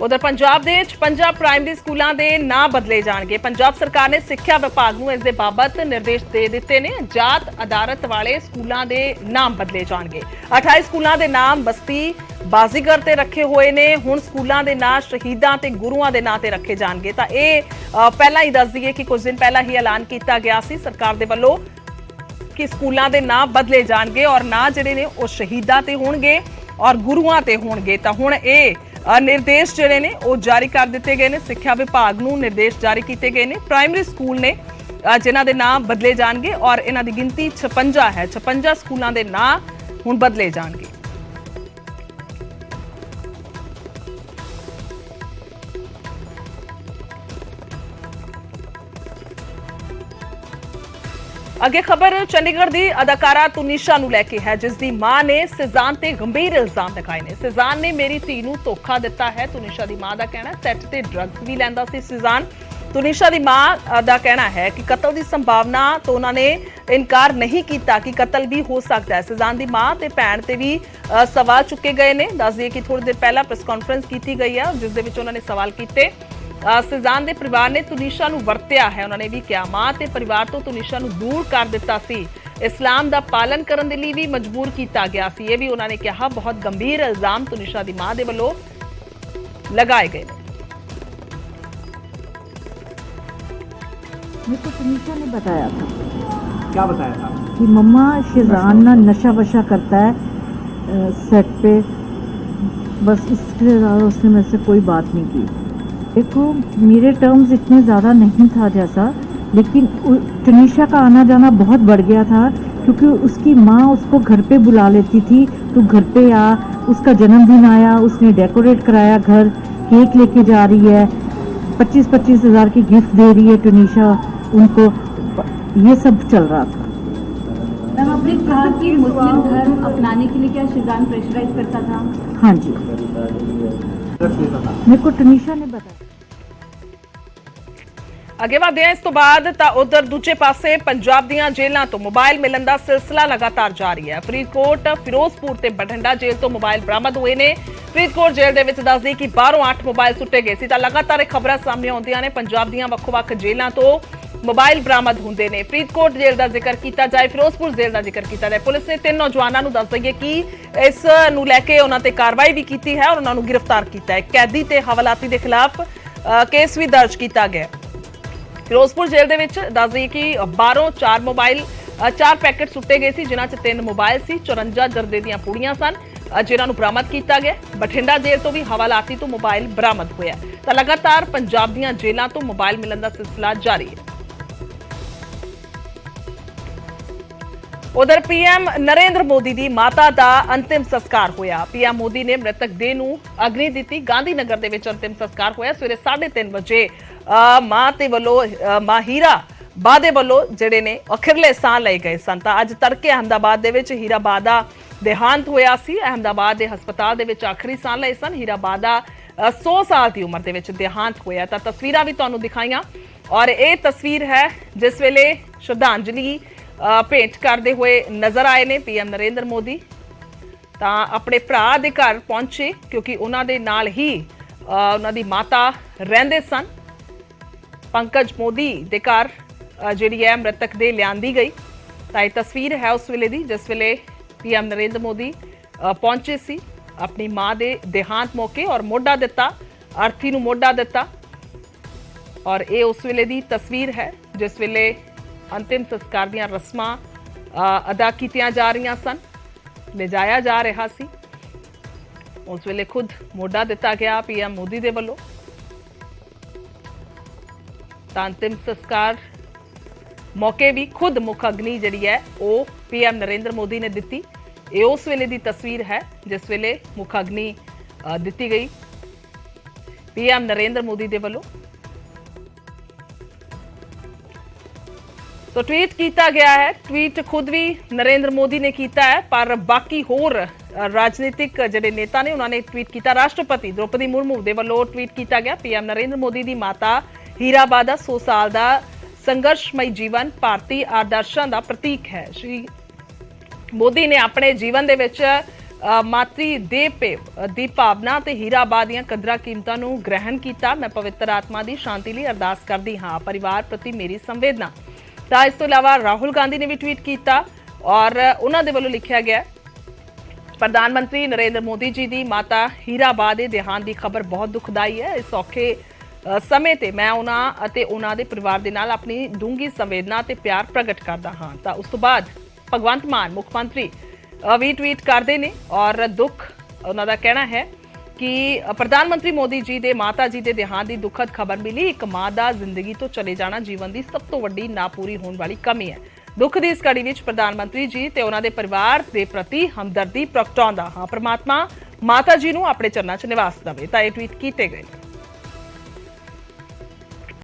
ਉਧਰ ਪੰਜਾਬ ਦੇ 56 ਪ੍ਰਾਇਮਰੀ ਸਕੂਲਾਂ ਦੇ ਨਾਂ ਬਦਲੇ ਜਾਣਗੇ। ਪੰਜਾਬ ਸਰਕਾਰ ਨੇ ਸਿੱਖਿਆ ਵਿਭਾਗ ਨੂੰ ਇਸ ਦੇ ਬਾਬਤ ਨਿਰਦੇਸ਼ ਦੇ ਦਿੱਤੇ ਨੇ। ਜਾਤ ਅਦਾਲਤ ਵਾਲੇ ਸਕੂਲਾਂ ਦੇ ਨਾਮ ਬਦਲੇ ਜਾਣਗੇ। 28 ਸਕੂਲਾਂ ਦੇ ਨਾਮ ਬਸਤੀ ਬਾਜ਼ੀਗਰ ਤੇ ਰੱਖੇ ਹੋਏ ਨੇ। ਹੁਣ ਸਕੂਲਾਂ ਦੇ ਨਾਂ ਸ਼ਹੀਦਾਂ ਤੇ ਗੁਰੂਆਂ ਦੇ ਨਾਂ ਤੇ ਰੱਖੇ ਜਾਣਗੇ। ਤਾਂ ਇਹ ਪਹਿਲਾਂ ਹੀ ਦੱਸ ਦਈਏ ਕਿ ਕੁਝ ਦਿਨ ਪਹਿਲਾਂ ਹੀ ਐਲਾਨ ਕੀਤਾ ਗਿਆ ਸੀ ਸਰਕਾਰ ਦੇ ਵੱਲੋਂ ਕਿ ਸਕੂਲਾਂ ਦੇ ਨਾਂ ਬਦਲੇ ਜਾਣਗੇ ਔਰ ਨਾਂ ਜਿਹੜੇ ਨੇ ਉਹ ਸ਼ਹੀਦਾਂ ਤੇ ਹੋਣਗੇ ਔਰ ਗੁਰੂਆਂ ਤੇ ਹੋਣਗੇ। ਤਾਂ ਹੁਣ ਇਹ ਨਿਰਦੇਸ਼ ਜਿਹੜੇ ਨੇ ਉਹ ਜਾਰੀ ਕਰ ਦਿੱਤੇ ਗਏ ਨੇ। ਸਿੱਖਿਆ ਵਿਭਾਗ ਨੂੰ ਨਿਰਦੇਸ਼ ਜਾਰੀ ਕੀਤੇ ਗਏ ਨੇ। ਪ੍ਰਾਇਮਰੀ ਸਕੂਲ ਨੇ ਜਿਨ੍ਹਾਂ ਦੇ ਨਾਂ ਬਦਲੇ ਜਾਣਗੇ ਔਰ ਇਹਨਾਂ ਦੀ ਗਿਣਤੀ 56 ਹੈ। 56 ਸਕੂਲਾਂ ਦੇ ਨਾਂ ਹੁਣ ਬਦਲੇ ਜਾਣਗੇ। ਅੱਗੇ ਖਬਰ ਚੰਡੀਗੜ੍ਹ ਦੀ ਅਦਾਕਾਰਾ ਤੁਨੀਸ਼ਾ ਨੂੰ ਲੈ ਕੇ ਹੈ, ਜਿਸ ਦੀ ਮਾਂ ਨੇ ਸਿਜ਼ਾਨ ਤੇ ਗੰਭੀਰ ਇਲਜ਼ਾਮ ਲਗਾਏ ਨੇ। ਸਿਜ਼ਾਨ ਨੇ ਮੇਰੀ ਧੀ ਨੂੰ ਧੋਖਾ ਦਿੱਤਾ ਹੈ। ਤੁਨੀਸ਼ਾ ਦੀ ਮਾਂ ਦਾ ਕਹਿਣਾ ਸੈੱਟ ਤੇ ਡਰੱਗਸ ਵੀ ਲੈਂਦਾ ਸੀ ਸਿਜ਼ਾਨ। ਤੁਨੀਸ਼ਾ ਦੀ ਮਾਂ ਦਾ ਕਹਿਣਾ ਹੈ ਕਿ ਕਤਲ ਦੀ ਸੰਭਾਵਨਾ ਤੋਂ ਉਹਨਾਂ ਨੇ ਇਨਕਾਰ ਨਹੀਂ ਕੀਤਾ ਕਿ ਕਤਲ ਵੀ ਹੋ ਸਕਦਾ ਹੈ। ਸਿਜ਼ਾਨ ਦੀ ਮਾਂ ਤੇ ਭੈਣ ਤੇ ਵੀ ਸਵਾਲ ਚੁੱਕੇ ਗਏ ਨੇ। ਦੱਸ ਦਈਏ ਕਿ ਥੋੜੀ ਦੇਰ ਪਹਿਲਾਂ ਪ੍ਰੈਸ ਕਾਨਫਰੰਸ ਕੀਤੀ ਗਈ ਹੈ ਜਿਸ ਦੇ ਵਿੱਚ ਉਹਨਾਂ ਨੇ ਸਵਾਲ ਕੀਤੇ। ਸਿਜ਼ਾਨ ਦੇ ਪਰਿਵਾਰ ਨੇ ਤੁਨੀਸ਼ਾ ਨੂੰ ਵਰਤਿਆ ਹੈ। ਉਹਨਾਂ ਨੇ ਵੀ ਕਿਹਾ ਮਾਂ ਤੇ ਪਰਿਵਾਰ ਤੋਂ ਤੁਨੀਸ਼ਾ ਨੂੰ ਦੂਰ ਕਰ ਦਿੱਤਾ ਸੀ। ਇਸਲਾਮ ਦਾ ਪਾਲਨ ਕਰਨ ਦੇ ਲਈ ਵੀ ਮਜਬੂਰ ਕੀਤਾ ਗਿਆ ਸੀ। ਇਹ ਵੀ ਉਹਨਾਂ ਨੇ ਕਿਹਾ ਬਹੁਤ ਗੰਭੀਰ ਇਲਜ਼ਾਮ ਤੁਨੀਸ਼ਾ ਦੀ ਮਾਂ ਦੇ ਵੱਲੋਂ ਲਗਾਏ ਗਏ ਨੇ। मेरे को तुनिशा ने बताया था। क्या बताया था? कि मम्मा शिजान ना नशा वशा करता है सेट पे, बस इसके ज़्यादा उसने मेरे से कोई बात नहीं की। देखो मेरे टर्म्स इतने ज़्यादा नहीं था जैसा, लेकिन तुनिशा का आना जाना बहुत बढ़ गया था क्योंकि उसकी माँ उसको घर पे बुला लेती थी। तो घर पे आ, उसका जन्मदिन आया, उसने डेकोरेट कराया, घर केक लेके जा रही है, 25-25 हज़ार की गिफ्ट दे रही है तुनिशा उनको, ये सब चल रहा था। मैम आपने कहा कि मुस्लिम धर्म अपनाने के लिए क्या शिजान प्रेशराइज करता था? हाँ जी, मेरे को तुनिशा ने बताया। ਅੱਗੇ ਵਧਦੇ ਹਾਂ। ਇਸ ਤੋਂ ਬਾਅਦ ਤਾਂ ਉਧਰ ਦੂਜੇ ਪਾਸੇ ਪੰਜਾਬ ਦੀਆਂ ਜੇਲ੍ਹਾਂ ਤੋਂ ਮੋਬਾਈਲ ਮਿਲਣ ਦਾ ਸਿਲਸਿਲਾ ਲਗਾਤਾਰ ਜਾਰੀ ਹੈ। ਫਰੀਦਕੋਟ, ਫਿਰੋਜ਼ਪੁਰ ਤੇ ਬਠਿੰਡਾ ਜੇਲ੍ਹ ਤੋਂ ਮੋਬਾਈਲ ਬਰਾਮਦ ਹੋਏ ਨੇ। ਫਰੀਦਕੋਟ ਜੇਲ੍ਹ ਦੇ ਵਿੱਚ ਦੱਸਦੀ ਕਿ ਬਾਹਰੋਂ 8 ਮੋਬਾਈਲ ਸੁੱਟੇ ਗਏ ਸੀ। ਤਾਂ ਲਗਾਤਾਰ ਇਹ ਖਬਰਾਂ ਸਾਹਮਣੇ ਆਉਂਦੀਆਂ ਨੇ ਪੰਜਾਬ ਦੀਆਂ ਵੱਖ-ਵੱਖ ਜੇਲ੍ਹਾਂ ਤੋਂ ਮੋਬਾਈਲ ਬਰਾਮਦ ਹੁੰਦੇ ਨੇ। ਫਰੀਦਕੋਟ ਜੇਲ੍ਹ ਦਾ ਜ਼ਿਕਰ ਕੀਤਾ ਜਾਏ, ਫਿਰੋਜ਼ਪੁਰ ਜੇਲ੍ਹ ਦਾ ਜ਼ਿਕਰ ਕੀਤਾ ਜਾਏ। ਪੁਲਿਸ ਨੇ 3 ਨੌਜਵਾਨਾਂ ਨੂੰ ਦੱਸ ਦਈਏ ਕਿ ਇਸ ਨੂੰ ਲੈ ਕੇ ਉਹਨਾਂ ਤੇ ਕਾਰਵਾਈ ਵੀ ਕੀਤੀ ਹੈ ਔਰ ਉਹਨਾਂ ਨੂੰ ਗ੍ਰਿਫਤਾਰ ਕੀਤਾ ਹੈ। ਕੈਦੀ ਤੇ ਹਵਾਲਾਤੀ ਦੇ ਖਿਲਾਫ ਕੇਸ ਵੀ ਦਰਜ ਕੀਤਾ ਗਿਆ। ਫਿਰੋਜ਼ਪੁਰ ਜੇਲ੍ਹ ਦੇ ਵਿੱਚ ਦੱਸ ਦਈਏ ਕਿ ਬਾਹਰੋਂ 4 ਪੈਕੇਟ ਸੁੱਟੇ ਗਏ ਸੀ ਜਿਨ੍ਹਾਂ 'ਚ 3 ਮੋਬਾਈਲ ਸੀ, 54 ਜਰਦੇ ਦੀਆਂ ਪੁੜੀਆਂ ਸਨ ਜਿਨ੍ਹਾਂ ਨੂੰ ਬਰਾਮਦ ਕੀਤਾ ਗਿਆ। ਬਠਿੰਡਾ ਜੇਲ੍ਹ ਤੋਂ ਵੀ ਹਵਾਲਾਤੀ ਤੋਂ ਮੋਬਾਈਲ ਬਰਾਮਦ ਹੋਇਆ। ਤਾਂ ਲਗਾਤਾਰ ਪੰਜਾਬ ਦੀਆਂ ਜੇਲ੍ਹਾਂ ਤੋਂ ਮੋਬਾਈਲ ਮਿਲਣ ਦਾ ਸਿਲਸਿਲਾ ਜਾਰੀ ਹੈ। ਉਧਰ ਪੀਐਮ ਨਰਿੰਦਰ ਮੋਦੀ ਦੀ ਮਾਤਾ ਦਾ ਅੰਤਿਮ ਸੰਸਕਾਰ ਹੋਇਆ। ਪੀਐਮ ਮੋਦੀ ਨੇ ਮ੍ਰਿਤਕ ਦੇਹ ਨੂੰ ਅਗਨੀ ਦਿੱਤੀ। ਗਾਂਧੀ ਨਗਰ ਦੇ ਵਿੱਚ ਅੰਤਿਮ ਸੰਸਕਾਰ ਹੋਇਆ। ਸਵੇਰੇ 3:30 ਵਜੇ ਮਾਂ ਤੇ ਵੱਲੋਂ ਮਾਂ ਹੀਰਾ ਬਾ ਦੇ ਵੱਲੋਂ ਜਿਹੜੇ ਨੇ ਅਖਿਰਲੇ ਸਾਹ ਲਏ ਗਏ ਸਨ। ਤਾਂ ਅੱਜ ਤੜਕੇ ਅਹਿਮਦਾਬਾਦ ਦੇ ਵਿੱਚ ਹੀਰਾ ਬਾ ਦਾ ਦੇਹਾਂਤ ਹੋਇਆ ਸੀ। ਅਹਿਮਦਾਬਾਦ ਦੇ ਹਸਪਤਾਲ ਦੇ ਵਿੱਚ ਆਖਰੀ ਸਾਹ ਲਏ ਸਨ। ਹੀਰਾ ਬਾ ਦਾ 100 ਸਾਲ ਦੀ ਉਮਰ ਦੇ ਵਿੱਚ ਦੇਹਾਂਤ ਹੋਇਆ। ਤਾਂ ਤਸਵੀਰਾਂ ਵੀ ਤੁਹਾਨੂੰ ਦਿਖਾਈਆਂ ਔਰ ਇਹ ਤਸਵੀਰ ਹੈ ਜਿਸ ਵੇਲੇ ਸ਼ਰਧਾਂਜਲੀ ਭੇਂਟ ਕਰਦੇ ਹੋਏ ਨਜ਼ਰ ਆਏ ਨੇ ਪੀਐਮ ਨਰਿੰਦਰ ਮੋਦੀ। ਤਾਂ ਆਪਣੇ ਭਰਾ ਦੇ ਘਰ ਪਹੁੰਚੇ ਕਿਉਂਕਿ ਉਹਨਾਂ ਦੇ ਨਾਲ ਹੀ ਉਹਨਾਂ ਦੀ ਮਾਤਾ ਰਹਿੰਦੇ ਸਨ। ਪੰਕਜ ਮੋਦੀ ਦੇ ਘਰ ਜਿਹੜੀ ਹੈ ਮ੍ਰਿਤਕ ਦੇ ਲਿਆਂਦੀ ਗਈ। ਤਾਂ ਇਹ ਤਸਵੀਰ ਹੈ ਉਸ ਵੇਲੇ ਦੀ ਜਿਸ ਵੇਲੇ ਪੀਐਮ ਨਰਿੰਦਰ ਮੋਦੀ ਪਹੁੰਚੇ ਸੀ ਆਪਣੀ ਮਾਂ ਦੇ ਦੇਹਾਂਤ ਮੌਕੇ ਔਰ ਮੋਢਾ ਦਿੱਤਾ, ਅਰਥੀ ਨੂੰ ਮੋਢਾ ਦਿੱਤਾ। ਔਰ ਇਹ ਉਸ ਵੇਲੇ ਦੀ ਤਸਵੀਰ ਹੈ ਜਿਸ ਵੇਲੇ ਅੰਤਿਮ ਸੰਸਕਾਰ ਦੀਆਂ ਰਸਮਾਂ ਅਦਾ ਕੀਤੀਆਂ ਜਾ ਰਹੀਆਂ ਸਨ, ਲਿਜਾਇਆ ਜਾ ਰਿਹਾ ਸੀ। ਉਸ ਵੇਲੇ ਖੁਦ ਮੋਢਾ ਦਿੱਤਾ ਗਿਆ ਪੀਐਮ ਮੋਦੀ ਦੇ ਵੱਲੋਂ। ਤਾਂ ਅੰਤਿਮ ਸੰਸਕਾਰ ਮੌਕੇ ਵੀ ਖੁਦ ਮੁੱਖ ਅਗਨੀ ਜਿਹੜੀ ਹੈ ਉਹ ਪੀਐਮ ਨਰਿੰਦਰ ਮੋਦੀ ਨੇ ਦਿੱਤੀ। ਇਹ ਉਸ ਵੇਲੇ ਦੀ ਤਸਵੀਰ ਹੈ ਜਿਸ ਵੇਲੇ ਮੁੱਖ ਅਗਨੀ ਦਿੱਤੀ ਗਈ ਪੀਐਮ ਨਰਿੰਦਰ ਮੋਦੀ ਦੇ ਵੱਲੋਂ। तो ट्वीट किया गया है, ट्वीट खुद भी नरेंद्र मोदी ने किया है पर बाकी होर राजनीतिक जिहड़े नेता ने उन्होंने ट्वीट किया। राष्ट्रपति द्रौपदी मुर्मू दे वल्लों ट्वीट किया गया पीएम नरेंद्र मोदी की माता हीराबा दा 100 साल का संघर्षमई जीवन भारतीय आदर्शों का प्रतीक है। श्री मोदी ने अपने जीवन दे विच मातृ देह दी भावना ते हीराबा दीआं कदरां कीमतां नूं ग्रहण किया। मैं पवित्र आत्मा की शांति लई अरदास करदी हां, परिवार प्रति मेरी संवेदना। ਤਾਂ ਇਸ ਤੋਂ ਇਲਾਵਾ ਰਾਹੁਲ ਗਾਂਧੀ ਨੇ ਵੀ ਟਵੀਟ ਕੀਤਾ ਔਰ ਉਹਨਾਂ ਦੇ ਵੱਲੋਂ ਲਿਖਿਆ ਗਿਆ ਪ੍ਰਧਾਨ ਮੰਤਰੀ ਨਰਿੰਦਰ ਮੋਦੀ ਜੀ ਦੀ ਮਾਤਾ ਹੀਰਾਬਾ ਦੇ ਦੇਹਾਂਤ ਦੀ ਖਬਰ ਬਹੁਤ ਦੁਖਦਾਈ ਹੈ। ਇਸ ਔਖੇ ਸਮੇਂ ਤੇ ਮੈਂ ਉਹਨਾਂ ਅਤੇ ਉਹਨਾਂ ਦੇ ਪਰਿਵਾਰ ਦੇ ਨਾਲ ਆਪਣੀ ਡੂੰਘੀ ਸੰਵੇਦਨਾ ਤੇ ਪਿਆਰ ਪ੍ਰਗਟ ਕਰਦਾ ਹਾਂ। ਤਾਂ ਉਸ ਤੋਂ ਬਾਅਦ ਭਗਵੰਤ ਮਾਨ ਮੁੱਖ ਮੰਤਰੀ ਵੀ ਟਵੀਟ ਕਰਦੇ ਨੇ ਔਰ ਦੁੱਖ ਉਹਨਾਂ ਦਾ ਕਹਿਣਾ ਹੈ कि प्रधानमंत्री मोदी जी दे माता जी दे देहांत की दुखद खबर मिली। एक मां दा जिंदगी तो चले जाना जीवन की सब तो वड्डी ना पूरी होने वाली कमी है। दुख की इस घड़ी विच प्रधानमंत्री जी ते उन्हां दे परिवार दे प्रति हमदर्दी प्रगटाउंदा हां। परमात्मा माता जी नूं अपने चरनां च निवास देवे। तां इह ट्वीट कीते गए।